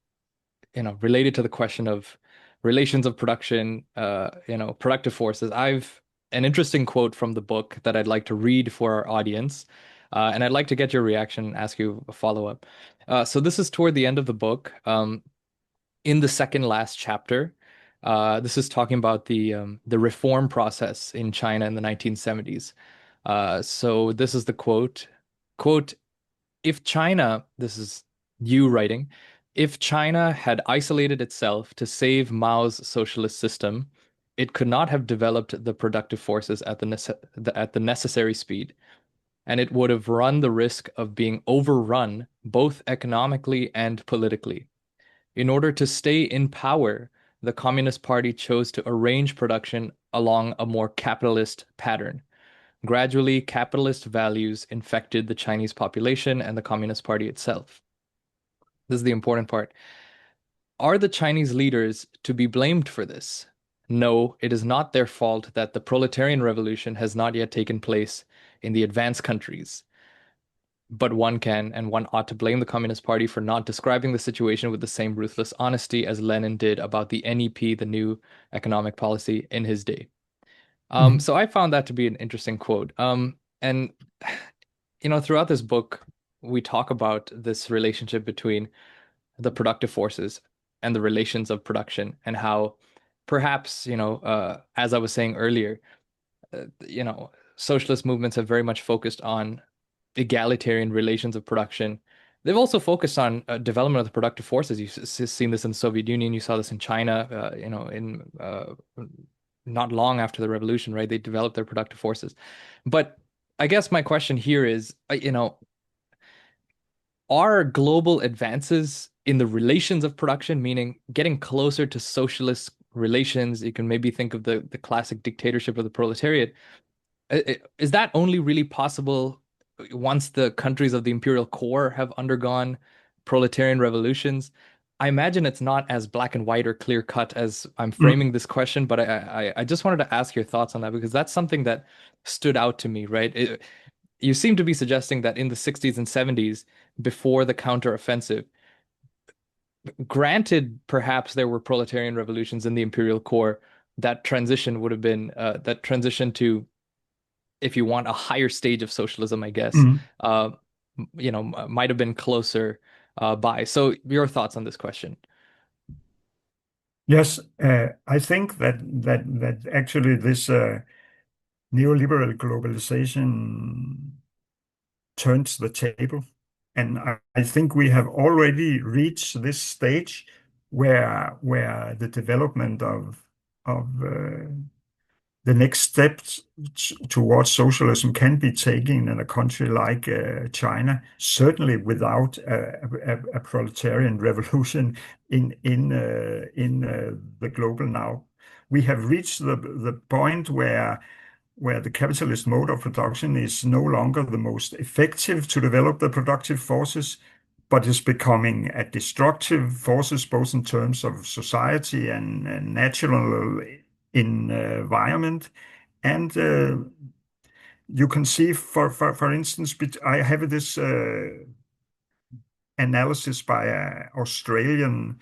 related to the question of relations of production, productive forces, I've an interesting quote from the book that I'd like to read for our audience. And I'd like to get your reaction and ask you a follow-up. So this is toward the end of the book, in the second last chapter. This is talking about the reform process in China in the 1970s. So this is the quote, if China, this is you writing, if China had isolated itself to save Mao's socialist system, it could not have developed the productive forces at the necessary speed, and it would have run the risk of being overrun both economically and politically. In order to stay in power, the Communist Party chose to arrange production along a more capitalist pattern. Gradually, capitalist values infected the Chinese population and the Communist Party itself. This is the important part. Are the Chinese leaders to be blamed for this? No, it is not their fault that the proletarian revolution has not yet taken place in the advanced countries. But one can and one ought to blame the Communist Party for not describing the situation with the same ruthless honesty as Lenin did about the NEP, the new economic policy, in his day. Mhm. So I found that to be an interesting quote. And throughout this book, we talk about this relationship between the productive forces and the relations of production, and how perhaps, as I was saying earlier, socialist movements have very much focused on egalitarian relations of production. They've also focused on development of the productive forces. You've seen this in the Soviet Union. You saw this in China. In not long after the revolution, right? They developed their productive forces. But I guess my question here is, are global advances in the relations of production, meaning getting closer to socialist relations? You can maybe think of the classic dictatorship of the proletariat. Is that only really possible once the countries of the imperial core have undergone proletarian revolutions? I imagine it's not as black and white or clear cut as I'm Mm, framing this question, but I just wanted to ask your thoughts on that because that's something that stood out to me, right? You seem to be suggesting that in the 60s and 70s, before the counteroffensive, granted, perhaps there were proletarian revolutions in the imperial core, that transition would have been that transition to, if you want, a higher stage of socialism, I guess, mm. might have been closer by. So, your thoughts on this question? Yes, I think that actually this neoliberal globalization turns the table, and I think we have already reached this stage where the development of the next steps towards socialism can be taken in a country like China, certainly without a proletarian revolution in the global now. We have reached the point where the capitalist mode of production is no longer the most effective to develop the productive forces, but is becoming a destructive forces both in terms of society and natural environment. And you can see, for instance, I have this analysis by an Australian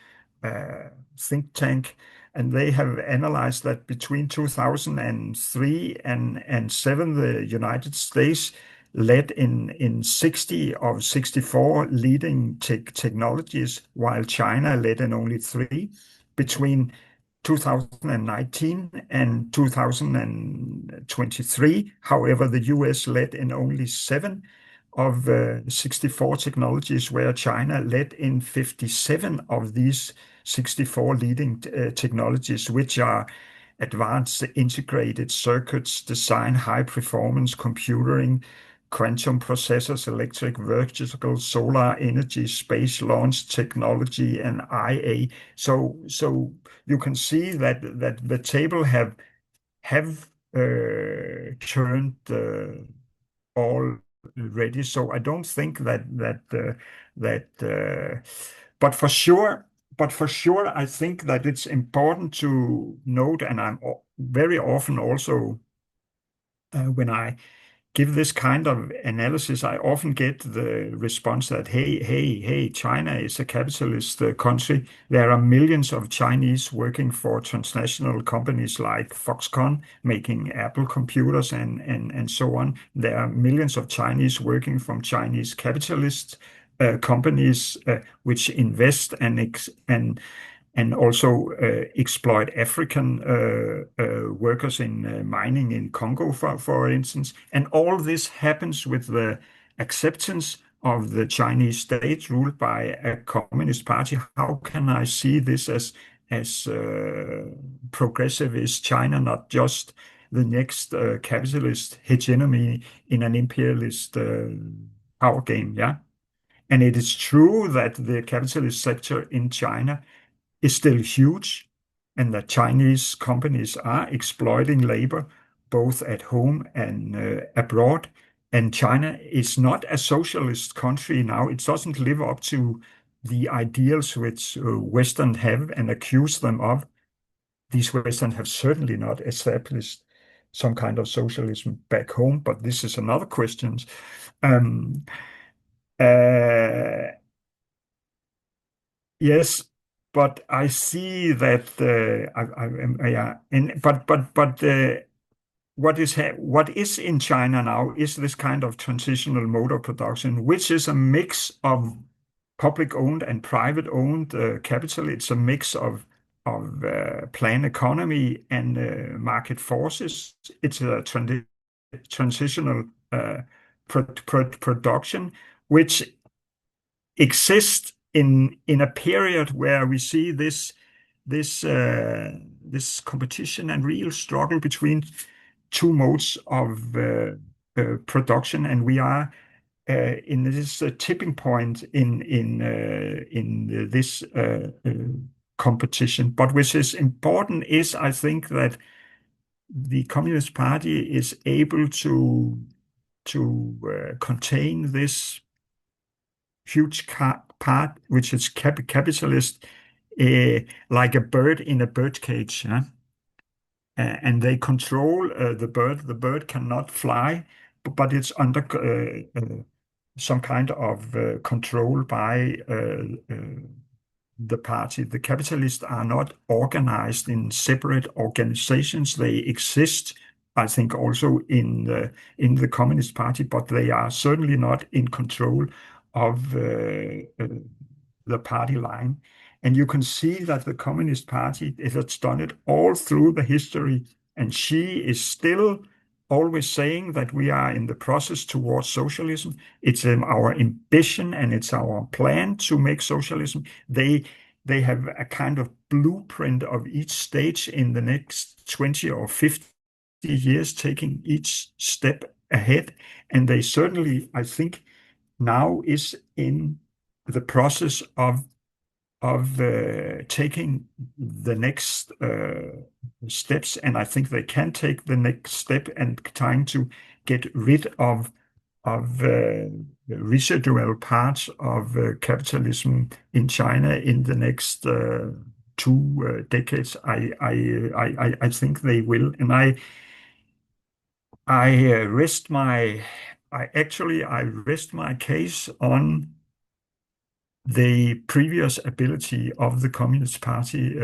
think tank, and they have analyzed that between 2003 and 7, the United States led in 60 of 64 leading technologies, while China led in only 3. Between 2019 and 2023, however, the US led in only 7 of 64 technologies, where China led in 57 of these 64 leading technologies, which are advanced integrated circuits, design, high performance computing, quantum processors, electric vehicles, solar energy, space launch technology, and IA. So you can see that the table have turned already. So I don't think that but for sure, I think that it's important to note, and I'm very often also when I give this kind of analysis, I often get the response that, hey, China is a capitalist country. There are millions of Chinese working for transnational companies like Foxconn, making Apple computers and so on. There are millions of Chinese working from Chinese capitalist companies which invest and also exploit African workers in mining in Congo, for instance. And all this happens with the acceptance of the Chinese state ruled by a communist party. How can I see this as progressive? Is China not just the next capitalist hegemony in an imperialist power game? Yeah. And it is true that the capitalist sector in China is still huge, and that Chinese companies are exploiting labor both at home and abroad. And China is not a socialist country now. It doesn't live up to the ideals which Western have and accuse them of. These Western have certainly not established some kind of socialism back home, but this is another question. Um, uh, Yes, but I see that yeah, and but what is in China now is this kind of transitional mode of production, which is a mix of public owned and private owned capital. It's a mix of planned economy and market forces. It's a transitional production, which exist in a period where we see this competition and real struggle between two modes of production, and we are in this tipping point in this competition. But which is important is, I think, that the Communist Party is able to contain this huge part, which is capitalist, like a bird in a bird cage, yeah? And they control the bird. The bird cannot fly, but it's under some kind of control by the party. The capitalists are not organized in separate organizations. They exist, I think, also in the Communist Party, but they are certainly not in control of the party line. And you can see that the Communist Party, it has done it all through the history, and she is still always saying that we are in the process towards socialism. It's our ambition and it's our plan to make socialism. They have a kind of blueprint of each stage in the next 20 or 50 years, taking each step ahead. And they certainly, I think, now is in the process of taking the next steps, and I think they can take the next step and trying to get rid of residual parts of capitalism in China in the next 2 decades. I think they will, and I rest my case on the previous ability of the Communist Party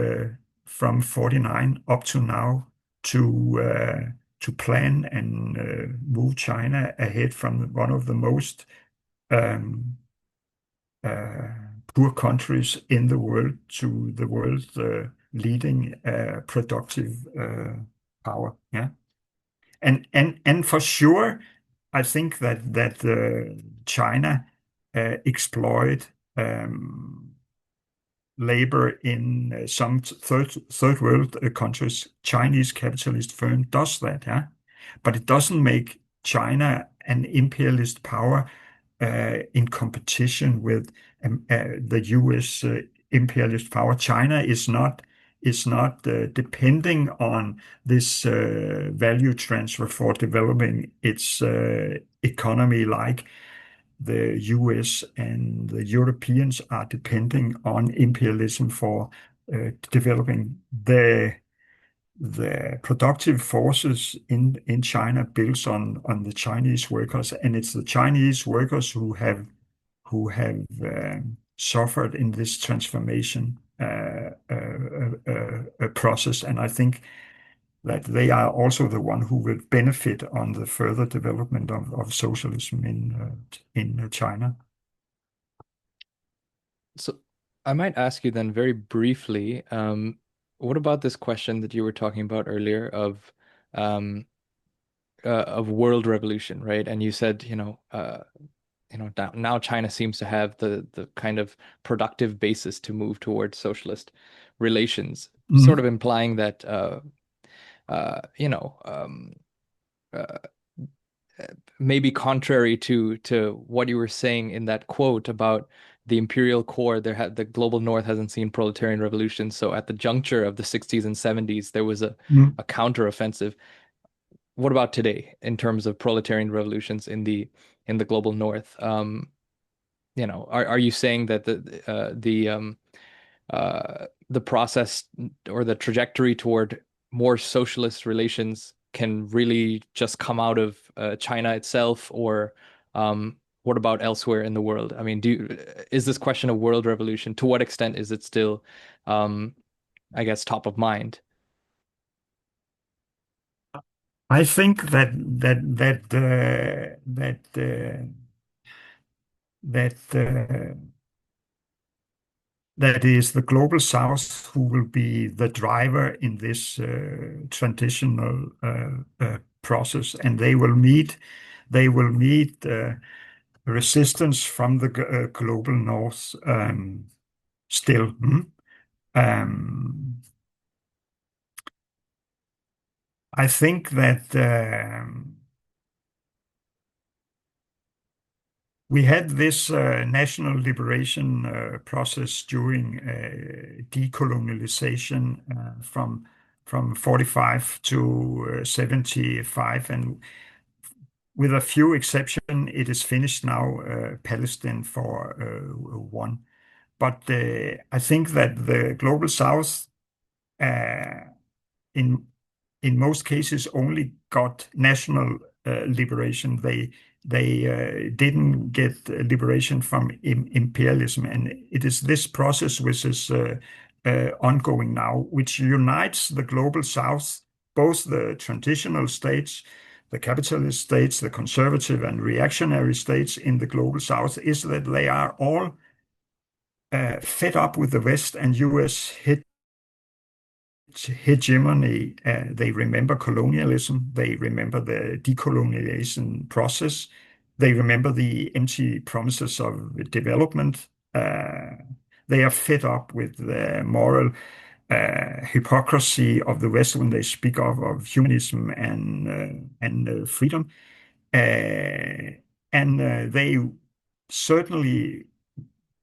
from 49 up to now to plan and move China ahead from one of the most um, uh, poor countries in the world to the world's leading productive power. Yeah, and for sure, I think that China exploit labor in some third world countries. Chinese capitalist firm does that, yeah, but it doesn't make China an imperialist power in competition with the U.S. Imperialist power. China is not depending on this value transfer for developing its economy like the US and the Europeans are depending on imperialism for developing the productive forces in China builds on the Chinese workers, and it's the Chinese workers who have suffered in this transformation process, and I think that they are also the one who will benefit on the further development of socialism in China. So I might ask you then very briefly, what about this question that you were talking about earlier um, of world revolution, right? And you said, now China seems to have the kind of productive basis to move towards socialist relations, sort Mhm. of implying that uh, you know, um, uh, maybe contrary to what you were saying in that quote about the imperial core, the global north hasn't seen proletarian revolution. So at the juncture of the 60s and 70s, there was Mhm. a counteroffensive. What about today in terms of proletarian revolutions in the global north? Are you saying that the process or the trajectory toward more socialist relations can really just come out of China itself, or what about elsewhere in the world? I mean, is this question of world revolution, to what extent is it still, um, I guess, top of mind? I think that is the global south who will be the driver in this transitional process, and they will meet resistance from the global north still. Um, I think that we had this national liberation process during decolonization from 45 to 75, and with a few exceptions, it is finished now. Palestine for one. But I think that the global south, uh, in most cases, only got national liberation. They didn't get liberation from imperialism, and it is this process which is ongoing now, which unites the global south, both the transitional states, the capitalist states, the conservative and reactionary states in the global south, is that they are all fed up with the West and US hegemony. They remember colonialism. They remember the decolonization process. They remember the empty promises of development. They are fed up with the moral hypocrisy of the West when they speak of humanism and freedom. And they certainly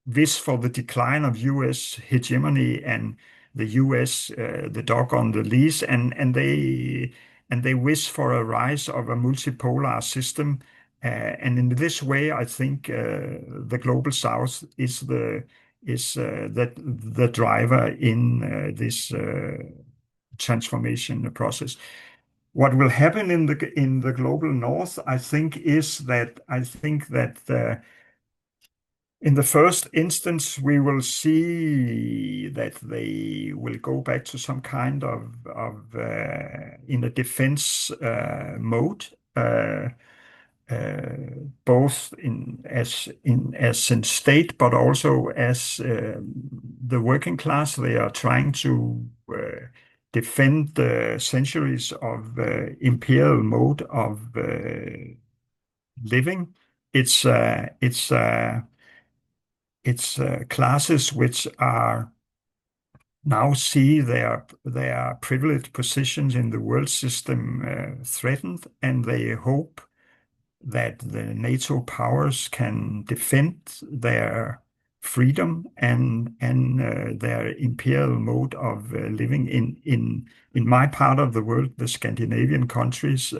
wish for the decline of U.S. hegemony and the U.S. The dog on the leash, and they wish for a rise of a multipolar system. And in this way, I think the global South is the driver in this transformation process. What will happen in the global North, I think, is that in the first instance, we will see that they will go back to some kind of in a defense mode, uh, uh, both in state, but also as the working class. They are trying to defend the centuries of imperial mode of living. It's classes which are now see their privileged positions in the world system threatened, and they hope that the NATO powers can defend their freedom and their imperial mode of living in my part of the world, the Scandinavian countries.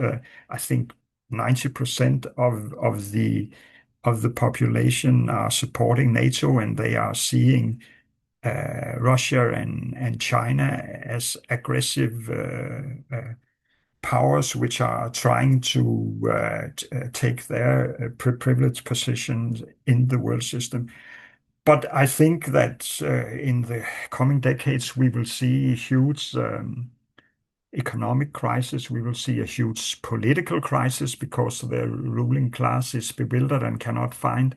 I think 90% of the population are supporting NATO, and they are seeing Russia and China as aggressive powers which are trying to take their privileged positions in the world system. But I think that in the coming decades, we will see a huge economic crisis. We will see a huge political crisis because the ruling class is bewildered and cannot find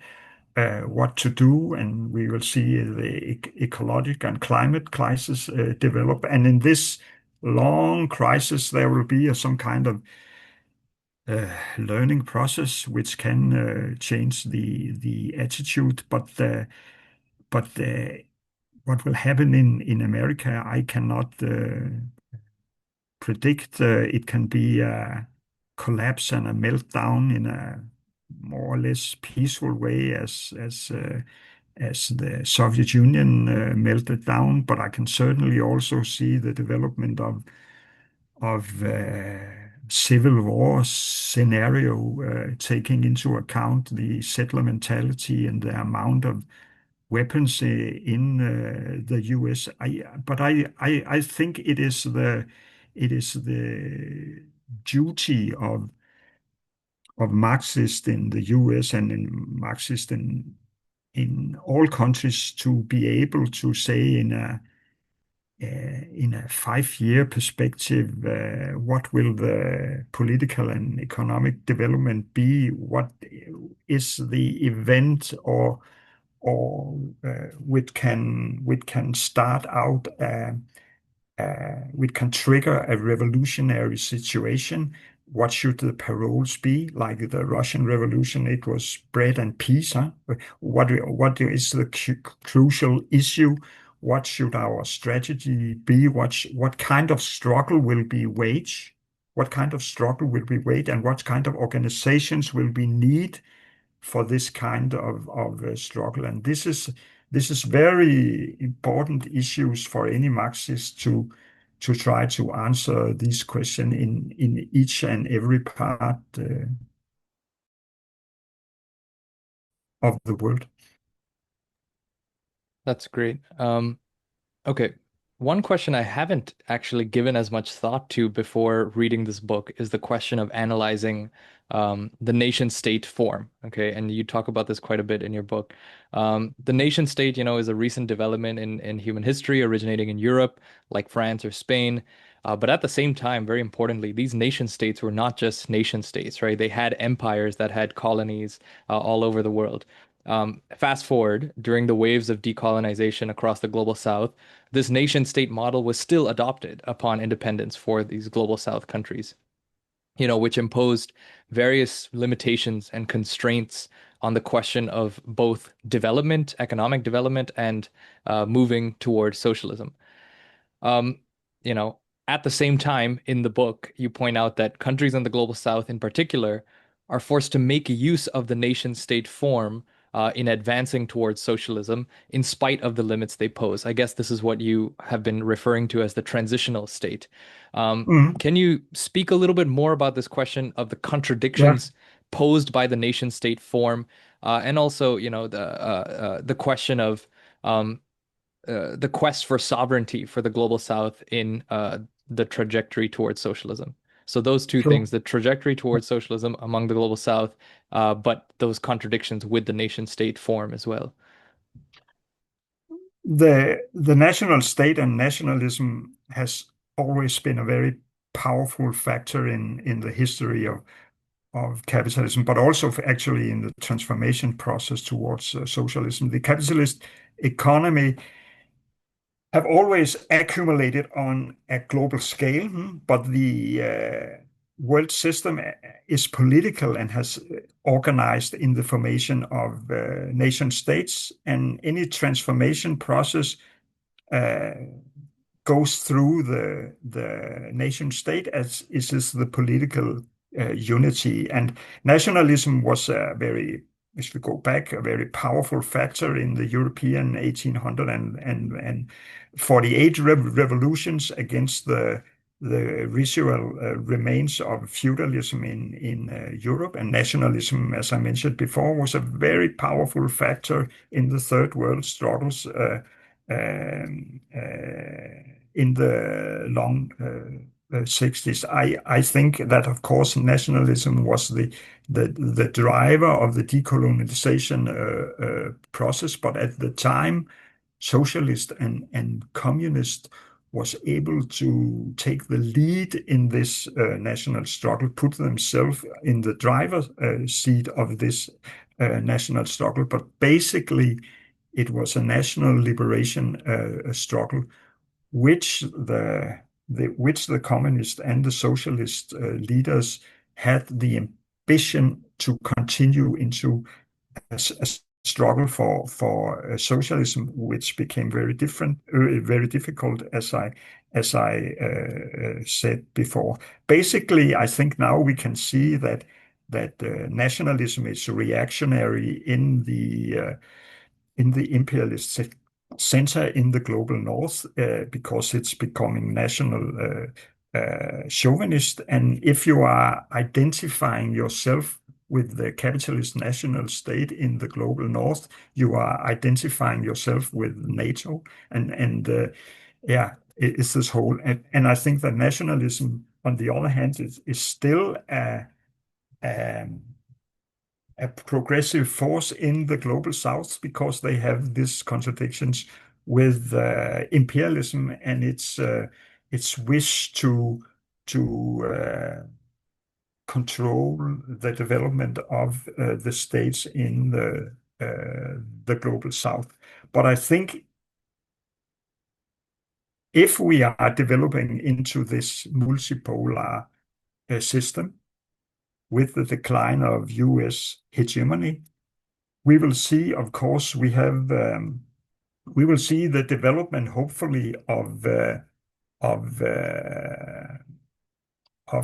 what to do, and we will see the ecological and climate crisis develop. And in this long crisis, there will be some kind of learning process which can change the attitude. But what will happen in America, I cannot predict. It can be a collapse and a meltdown in a more or less peaceful way as the Soviet Union melted down, but I can certainly also see the development of civil war scenario, taking into account the settler mentality and the amount of weapons in the US. But I think it is the duty of Marxists in the US and in Marxists in all countries to be able to say in a 5-year perspective, what will the political and economic development be? What is the event or which can start out which can trigger a revolutionary situation? What should the paroles be? Like the Russian Revolution, it was bread and peace. Huh? What is the crucial issue? What should our strategy be? What kind of struggle will be waged? What kind of struggle will be waged, and what kind of organizations will be need for this kind of struggle? And this is very important issues for any Marxist to try to answer these questions in each and every part of the world. That's great. Okay. One question I haven't actually given as much thought to before reading this book is the question of analyzing the nation state form. Okay. And you talk about this quite a bit in your book. The nation state, is a recent development in human history originating in Europe, like France or Spain. But at the same time, very importantly, these nation states were not just nation states, right? They had empires that had colonies all over the world. Fast forward during the waves of decolonization across the global south, this nation state model was still adopted upon independence for these global south countries, which imposed various limitations and constraints on the question of both development, economic development, and moving towards socialism. Um, you know, at the same time, in the book, you point out that countries in the global south, in particular, are forced to make use of the nation state form in advancing towards socialism, in spite of the limits they pose. I guess this is what you have been referring to as the transitional state. Mhm. Can you speak a little bit more about this question of the Yeah, contradictions posed by the nation state form, and also, the question of um, the quest for sovereignty for the global south in the trajectory towards socialism. So those two sure. things, the trajectory towards socialism among the global south, but those contradictions with the nation state form as well. The national state and nationalism has always been a very powerful factor in the history of capitalism, but also actually in the transformation process towards socialism. The capitalist economy have always accumulated on a global scale, but the world system is political and has organized in the formation of nation states, and any transformation process uh, goes through the nation state as is the political unity. And nationalism was a very, if we go back, a very powerful factor in the European 1800 and 48 revolutions against the residual remains of feudalism in Europe. And nationalism, as I mentioned before, was a very powerful factor in the Third World struggles um, in the long 60s. I think that, of course, nationalism was the driver of the decolonization process, but at the time, socialist and communist was able to take the lead in this national struggle, put themselves in the driver's seat of this national struggle. But basically, it was a national liberation struggle, which the communist and the socialist leaders had the ambition to continue into a struggle for socialism, which became very difficult, as I said before. Basically, I think now we can see that nationalism is reactionary in the imperialist center in the global north because it's becoming national chauvinist. And if you are identifying yourself with the capitalist national state in the global north, you are identifying yourself with NATO. And yeah, it's this whole. And I think that nationalism, on the other hand, is still um, a progressive force in the global south because they have these contradictions with imperialism and its wish to control the development of the states in the global south. But I think if we are developing into this multipolar system with the decline of US hegemony, we will see, of course, we will see the development, hopefully, of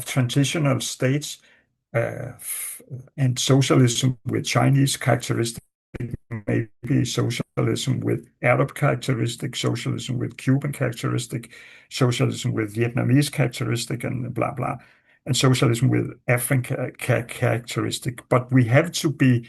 transitional states uh, and socialism with Chinese characteristics, maybe socialism with Arab characteristic, socialism with Cuban characteristic, socialism with Vietnamese characteristic, and blah blah, and socialism with African characteristic. But we have to be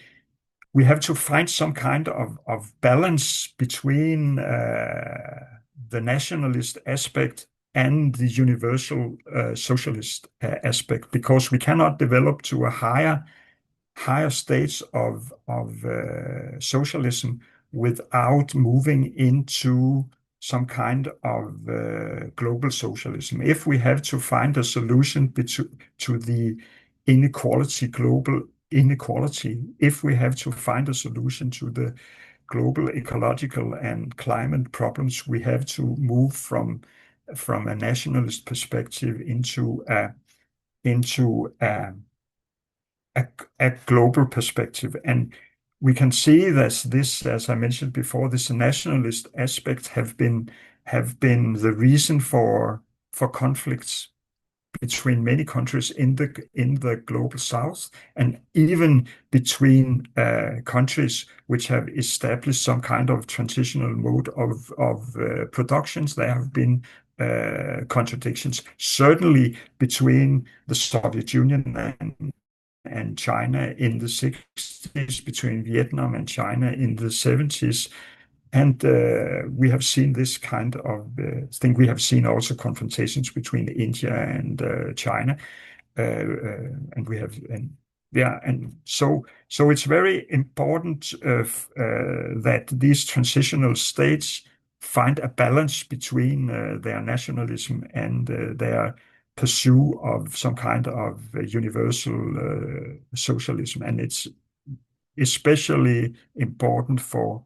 we have to find some kind of balance between the nationalist aspect and the universal socialist aspect, because we cannot develop to a higher stage of socialism without moving into some kind of global socialism. If we have to find a solution to the global inequality, if we have to find a solution to the global ecological and climate problems, we have to move from a nationalist perspective into a, a global perspective. And we can see that this, as I mentioned before, this nationalist aspect have been the reason for conflicts between many countries in the global south, and even between countries which have established some kind of transitional mode of productions. There have been contradictions, certainly between the Soviet Union and China in the 60s, between Vietnam and China in the 70s. And we have seen this kind of thing. We have seen also confrontations between India and China. And we have, and yeah, and so it's very important that these transitional states find a balance between their nationalism and their pursuit of some kind of universal socialism. And it's especially important for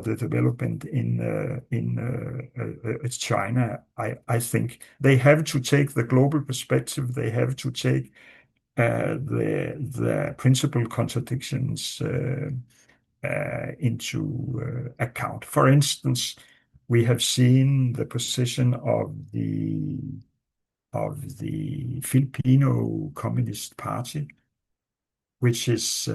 the development in China. I think they have to take the global perspective. They have to take the principal contradictions into account. For instance, we have seen the position of the Filipino Communist Party, which is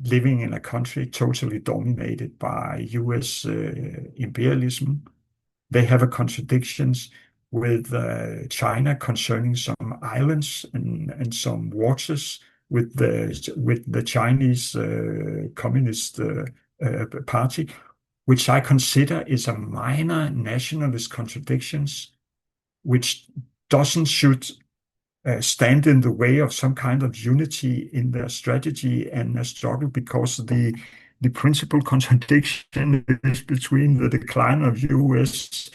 living in a country totally dominated by US imperialism. They have a contradictions with China concerning some islands and some waters with the Chinese Communist Party, which I consider is a minor nationalist contradictions, which doesn't should stand in the way of some kind of unity in their strategy and struggle, because the principal contradiction is between the decline of US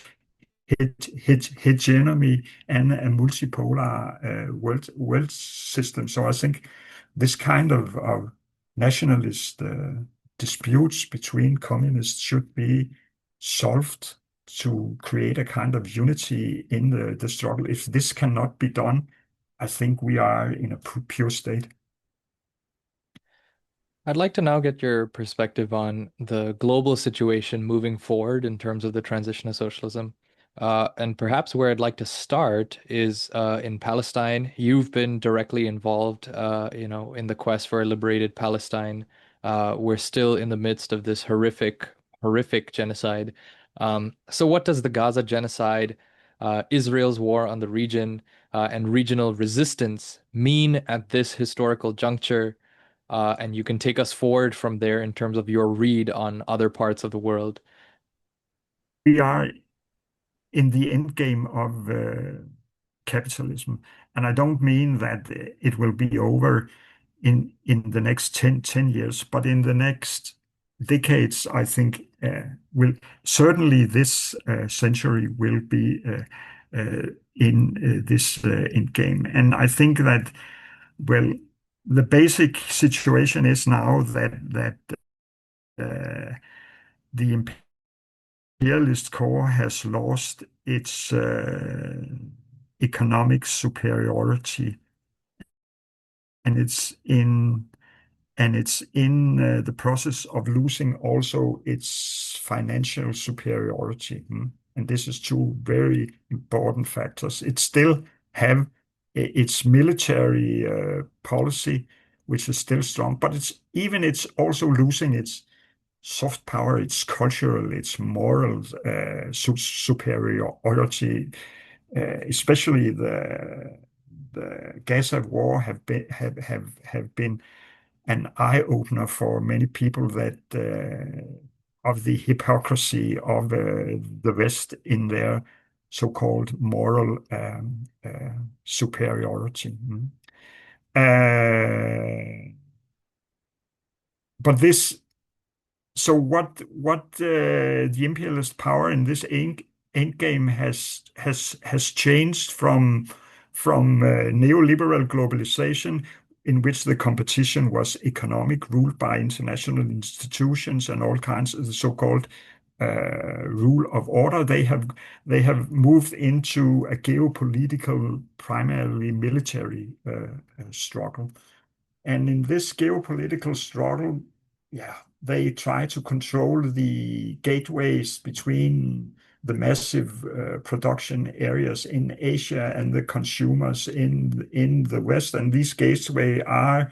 hegemony and a multipolar world system. So I think this kind of nationalist disputes between communists should be solved to create a kind of unity in the struggle. If this cannot be done, I think we are in a pure state. I'd like to now get your perspective on the global situation moving forward in terms of the transition to socialism. And perhaps where I'd like to start is in Palestine. You've been directly involved, in the quest for a liberated Palestine. We're still in the midst of this horrific genocide. So what does the Gaza genocide, Israel's war on the region, and regional resistance mean at this historical juncture? And you can take us forward from there in terms of your read on other parts of the world. We are in the end game of capitalism. And I don't mean that it will be over in the next 10 years, but in the next decades, I think will certainly this century will be in this end game. And I think that, well, the basic situation is now that uh, the imperialist core has lost its economic superiority, and it's in the process of losing also its financial superiority. And this is two very important factors. It still have its military policy, which is still strong, but it's also losing its soft power, its cultural, its moral superiority. Especially the Gaza war have been an eye-opener for many people that of the hypocrisy of the West in their so-called moral superiority. But this So what the imperialist power in this end game has changed from neoliberal globalization, in which the competition was economic, ruled by international institutions and all kinds of the so-called rule of order. They have moved into a geopolitical, primarily military struggle. And in this geopolitical struggle, yeah, they try to control the gateways between the massive production areas in Asia and the consumers in the West. And these gateways are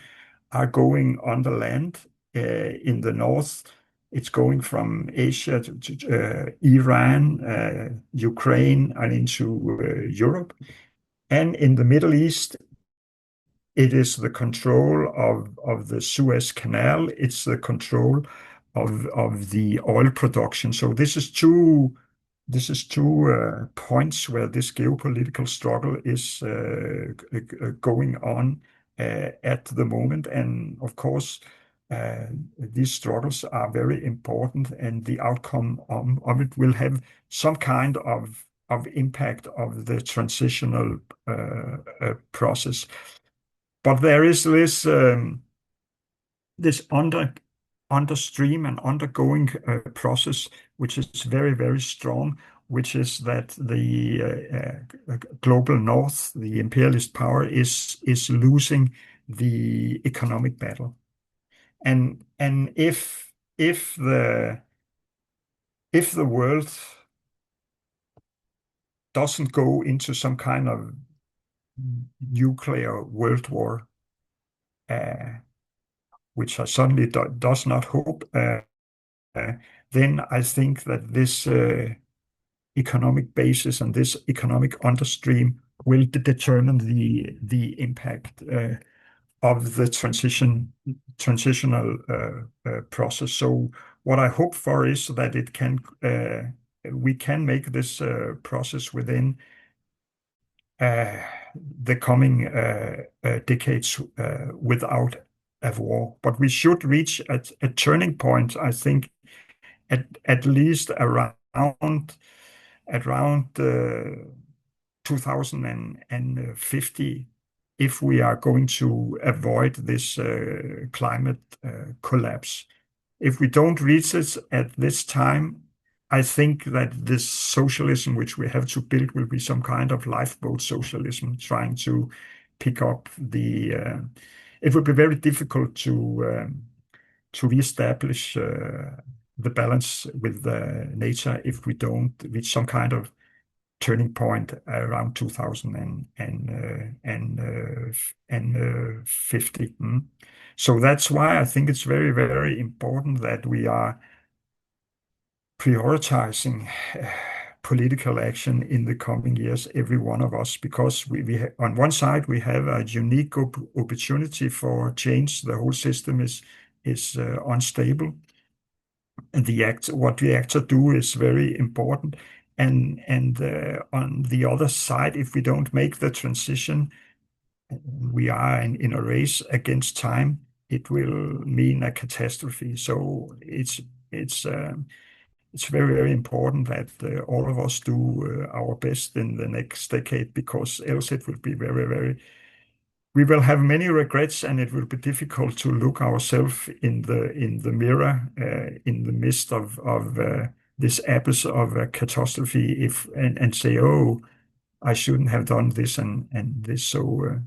going on the land in the north. It's going from Asia to Iran, Ukraine, and into Europe. And in the Middle East, it is the control of the Suez Canal. It's the control of the oil production. So this is two points where this geopolitical struggle is going on at the moment. And of course, these struggles are very important, and the outcome of it will have some kind of impact of the transitional process. But there is this understream and undergoing process, which is very, very strong, which is that the global north, the imperialist power, is losing the economic battle. And if the world doesn't go into some kind of nuclear world war, which I certainly does not hope, then I think that this economic basis and this economic understream will determine the impact of the transitional process. So what I hope for is that we can make this process within the coming decades without a war. But we should reach a turning point, I think, at least around 2050, if we are going to avoid this climate collapse. If we don't reach it at this time, I think that this socialism which we have to build will be some kind of lifeboat socialism, trying to pick up the. It would be very difficult to reestablish the balance with nature if we don't reach some kind of turning point around 2050. So that's why I think it's very, very important that we are prioritizing political action in the coming years, every one of us, because on one side we have a unique opportunity for change. The whole system is unstable, and what the actor do is very important. And on the other side, if we don't make the transition, we are in a race against time. It will mean a catastrophe. So it's very, very important that all of us do our best in the next decade, because else it will be very, very. We will have many regrets, and it will be difficult to look ourselves in the mirror in the midst of this abyss of a catastrophe, and say, "Oh, I shouldn't have done this and this." So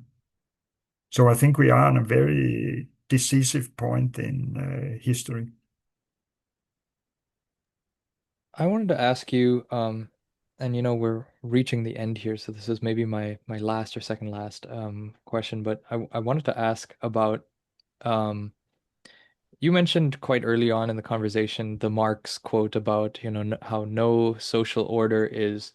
I think we are on a very decisive point in history. I wanted to ask you, and we're reaching the end here, so this is maybe my last or second last question, but I wanted to ask about um, you mentioned quite early on in the conversation the Marx quote about, how no social order is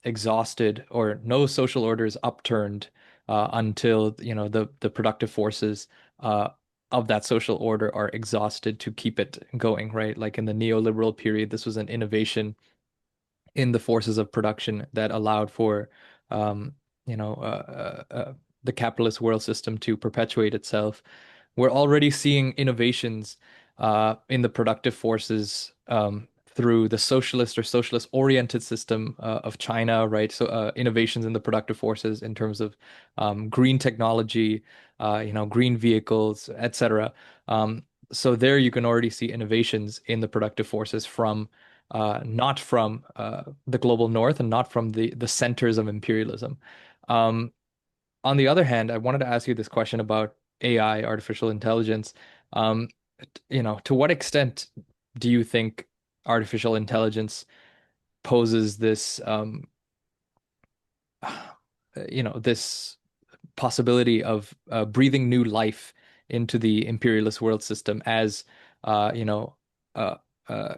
exhausted, or no social order is upturned until, the productive forces uh, of that social order are exhausted to keep it going, right? Like in the neoliberal period, this was an innovation in the forces of production that allowed for, um, you know, the capitalist world system to perpetuate itself. We're already seeing innovations in the productive forces through the socialist or socialist oriented system of China, right? So innovations in the productive forces in terms of green technology, green vehicles, etc. So there you can already see innovations in the productive forces from not from the global north and not from the centers of imperialism. Um, on the other hand, I wanted to ask you this question about AI, artificial intelligence. Um, to what extent do you think artificial intelligence poses this, this possibility of breathing new life into the imperialist world system as uh, you know uh, uh,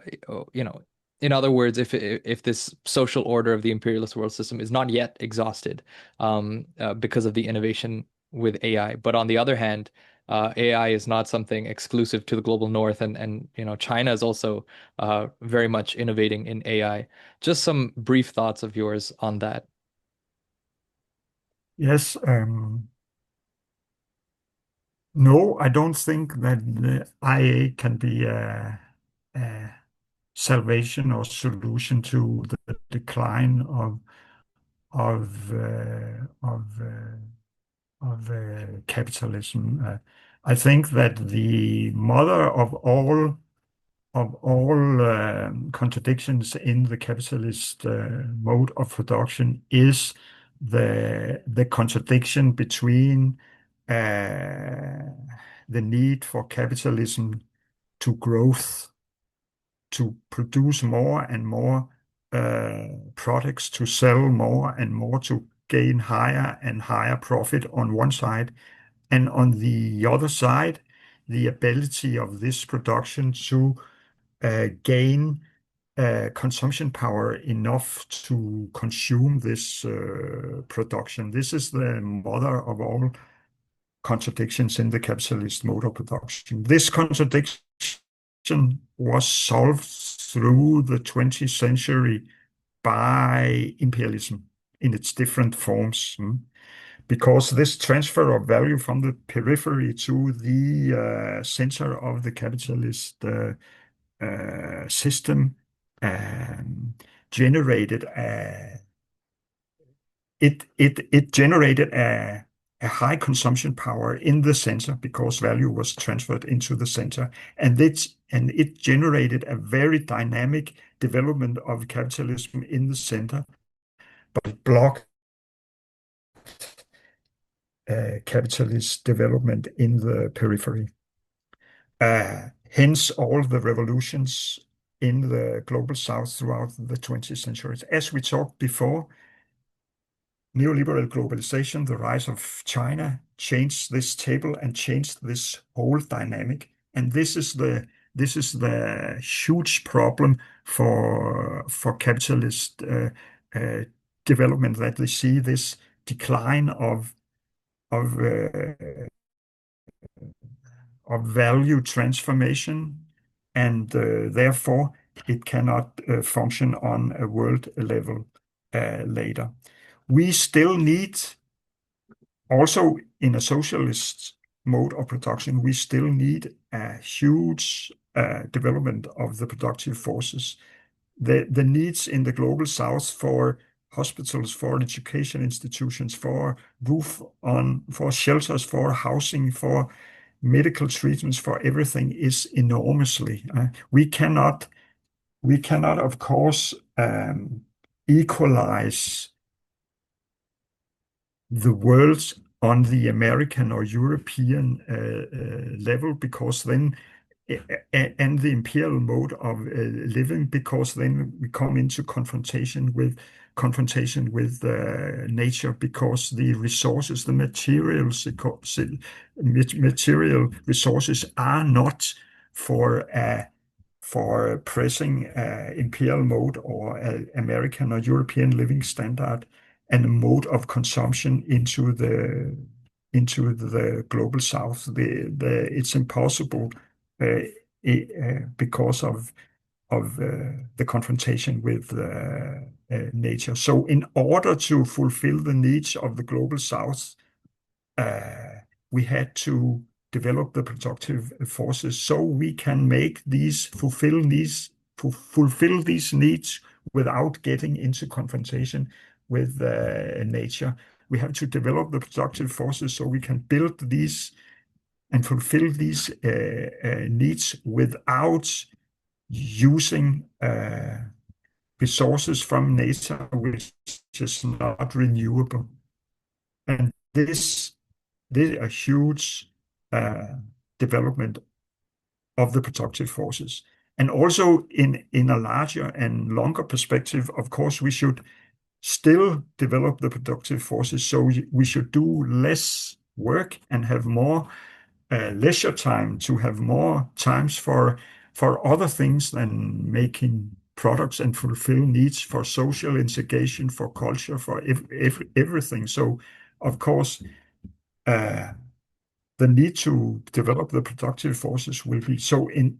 you know in other words, if this social order of the imperialist world system is not yet exhausted because of the innovation with AI, but on the other hand, AI is not something exclusive to the global north, and China is also very much innovating in AI. Just some brief thoughts of yours on that. Yes, no, I don't think that the IA can be a salvation or solution to the decline of capitalism. I think that the mother of all contradictions in the capitalist mode of production is the contradiction between the need for capitalism to growth, to produce more and more products, to sell more and more, to gain higher and higher profit on one side, and on the other side, the ability of this production to gain consumption power enough to consume this production. This is the mother of all contradictions in the capitalist mode of production. This contradiction was solved through the 20th century by imperialism in its different forms. Because this transfer of value from the periphery to the center of the capitalist system generated it generated a high consumption power in the center because value was transferred into the center, and it generated a very dynamic development of capitalism in the center, but it blocked capitalist development in the periphery. Hence, all the revolutions in the global south throughout the 20th century. As we talked before, neoliberal globalization, the rise of China, changed this table and changed this whole dynamic. And this is the huge problem for capitalist development, that they see this decline of value transformation, and therefore it cannot function on a world level later. We still need, also in a socialist mode of production, we still need a huge development of the productive forces. The needs in the global south for hospitals, for education institutions, for for shelters, for housing, for medical treatments, for everything is enormously. We cannot, of course, equalize the world on the American or European level, because then and the imperial mode of living, because then we come into confrontation with nature, because the resources, the material resources are not for pressing imperial mode or American or European living standard and a mode of consumption into the global south. It's impossible uh, because of the confrontation with nature. So in order to fulfill the needs of the global south, we had to develop the productive forces so we can make fulfill these needs without getting into confrontation with nature. We have to develop the productive forces so we can build these and fulfill these needs without using resources from nature which is not renewable. And this is a huge development of the productive forces. And also in a larger and longer perspective, of course, we should still develop the productive forces. So we should do less work and have more leisure time, to have more times for other things than making products and fulfill needs for social integration, for culture, for everything. So, of course, uh, the need to develop the productive forces will be so in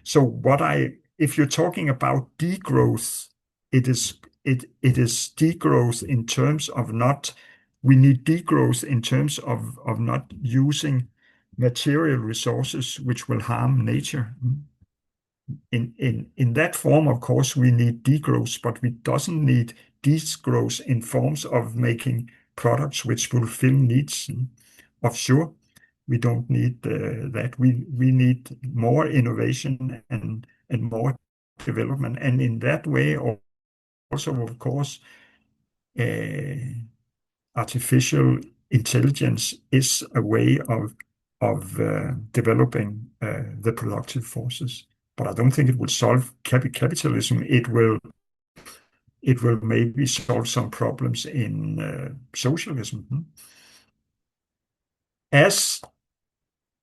so what I if you're talking about degrowth, it is degrowth in terms of not we need degrowth in terms of not using material resources which will harm nature. In that form, of course, we need degrowth, but we doesn't need degrowth in forms of making products which fulfill needs. Of sure, we don't need that. We need more innovation and more development, and in that way, also, of course, uh, artificial intelligence is a way of developing the productive forces. But I don't think it will solve capitalism. It will maybe solve some problems in socialism. As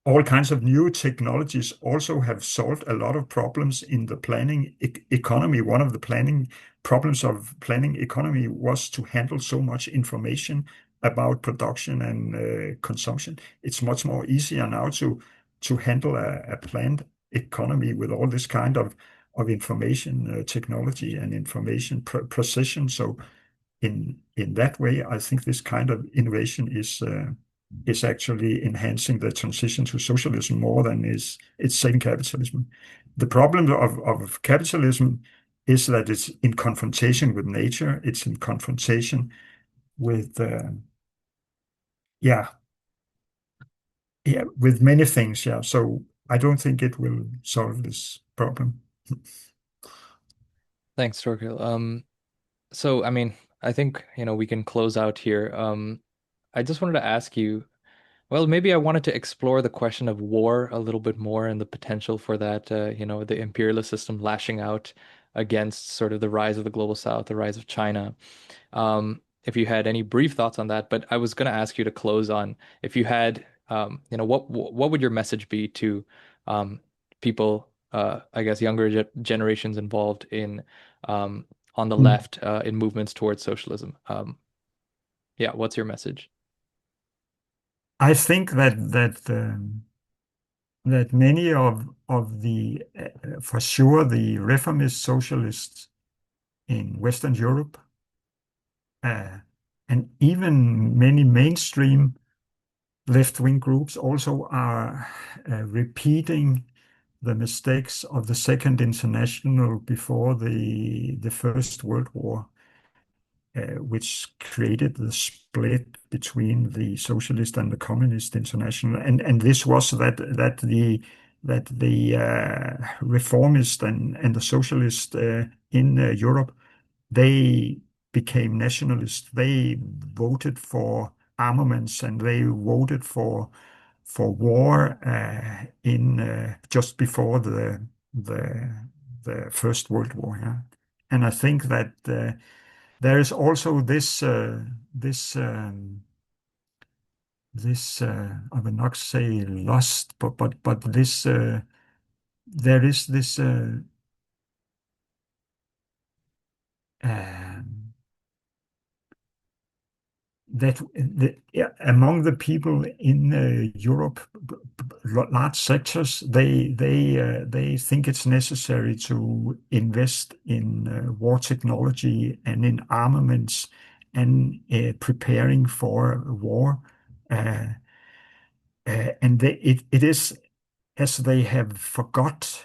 all kinds of new technologies also have solved a lot of problems in the planning economy. One of the planning problems of planning economy was to handle so much information about production and consumption. It's much more easier now to handle a planned economy with all this kind of information technology and information precision. So in that way, I think this kind of innovation is actually enhancing the transition to socialism more than it's saving capitalism. The problem of capitalism is that it's in confrontation with nature. It's in confrontation with yeah, yeah, with many things. Yeah, so I don't think it will solve this problem. Thanks, Torkil. So I mean, I think, we can close out here. I just wanted to ask you, well, maybe I wanted to explore the question of war a little bit more and the potential for that, the imperialist system lashing out against sort of the rise of the global south, the rise of China. If you had any brief thoughts on that, but I was going to ask you to close on if you had, what would your message be to people, I guess, younger generations involved in on the Mm. left in movements towards socialism? Yeah, what's your message? I think that many of the for sure the reformist socialists in Western Europe, uh, and even many mainstream left-wing groups also are repeating the mistakes of the Second International before the First World War, which created the split between the Socialist and the Communist International. And this was that the reformist and the socialist in Europe, they became nationalists. They voted for armaments and they voted for war in just before the the First World War. Yeah? And I think that there is also this I will not say lust, but this there is this um, that yeah, among the people in Europe, large sectors, they think it's necessary to invest in war technology and in armaments and preparing for war. Uh, and it is as they have forgot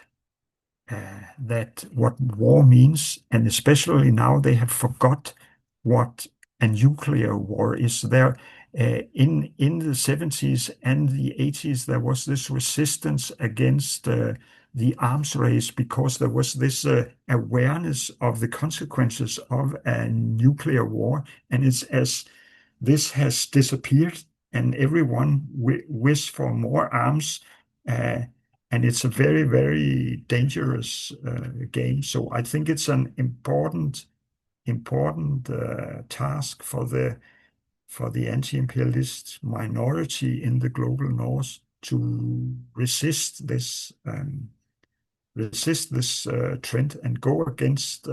that what war means, and especially now they have forgot what a nuclear war is. There, in the 70s and the 80s, there was this resistance against the arms race because there was this awareness of the consequences of a nuclear war, and it's as this has disappeared, and everyone wish for more arms. Uh, and it's a very, very dangerous game. So I think it's an important task for the anti-imperialist minority in the global north to resist this trend and go against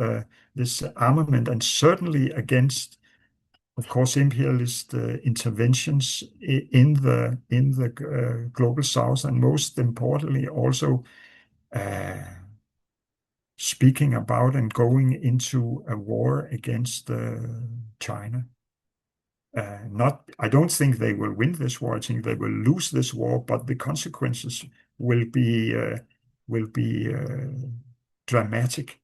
this armament, and certainly against, of course, imperialist interventions in the global south, and most importantly also uh, speaking about and going into a war against China. Not, I don't think they will win this war. I think they will lose this war, but the consequences will be dramatic.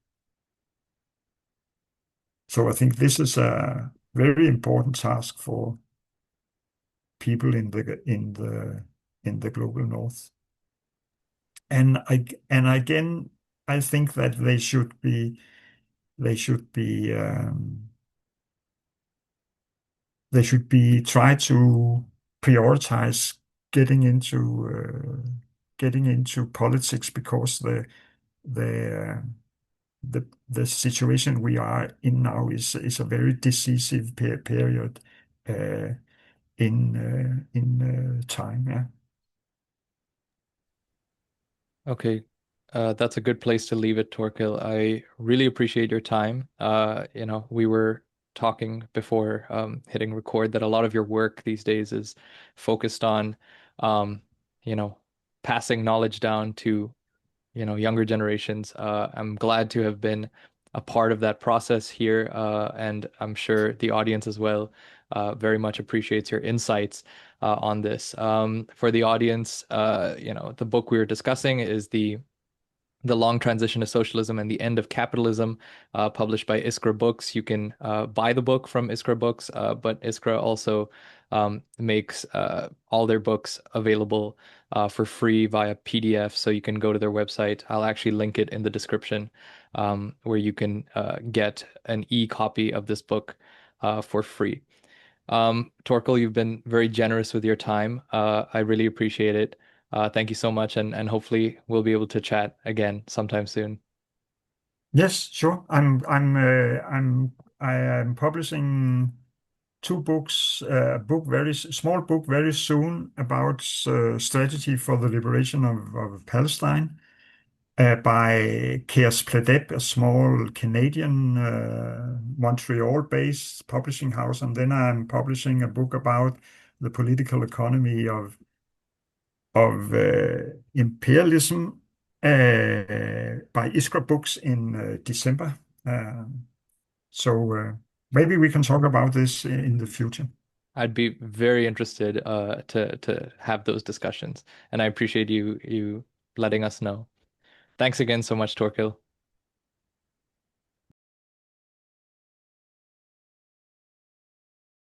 So I think this is a very important task for people in the global north. And again, I think that they should be they should be try to prioritize getting into getting into politics, because the situation we are in now is a very decisive period uh, in time. Yeah. Okay. That's a good place to leave it, Torkil. I really appreciate your time. We were talking before hitting record that a lot of your work these days is focused on, um, you know, passing knowledge down to younger generations. I'm glad to have been a part of that process here, and I'm sure the audience as well very much appreciates your insights on this. For the audience, the book we were discussing is the Long Transition to Socialism and the End of Capitalism, published by Iskra Books. You can buy the book from Iskra Books, but Iskra also makes all their books available for free via PDF. So you can go to their website. I'll actually link it in the description, where you can get an e-copy of this book for free. Torkil, you've been very generous with your time. I really appreciate it. Thank you so much, and hopefully we'll be able to chat again sometime soon. Yes, sure. I am publishing two books, a book small book very soon about strategy for the liberation of Palestine, by Kees Pledeb, a small Canadian Montreal-based publishing house, and then I'm publishing a book about the political economy of imperialism by Iskra Books in December. So maybe we can talk about this in the future. I'd be very interested to have those discussions, and I appreciate you letting us know. Thanks again so much, Torkil.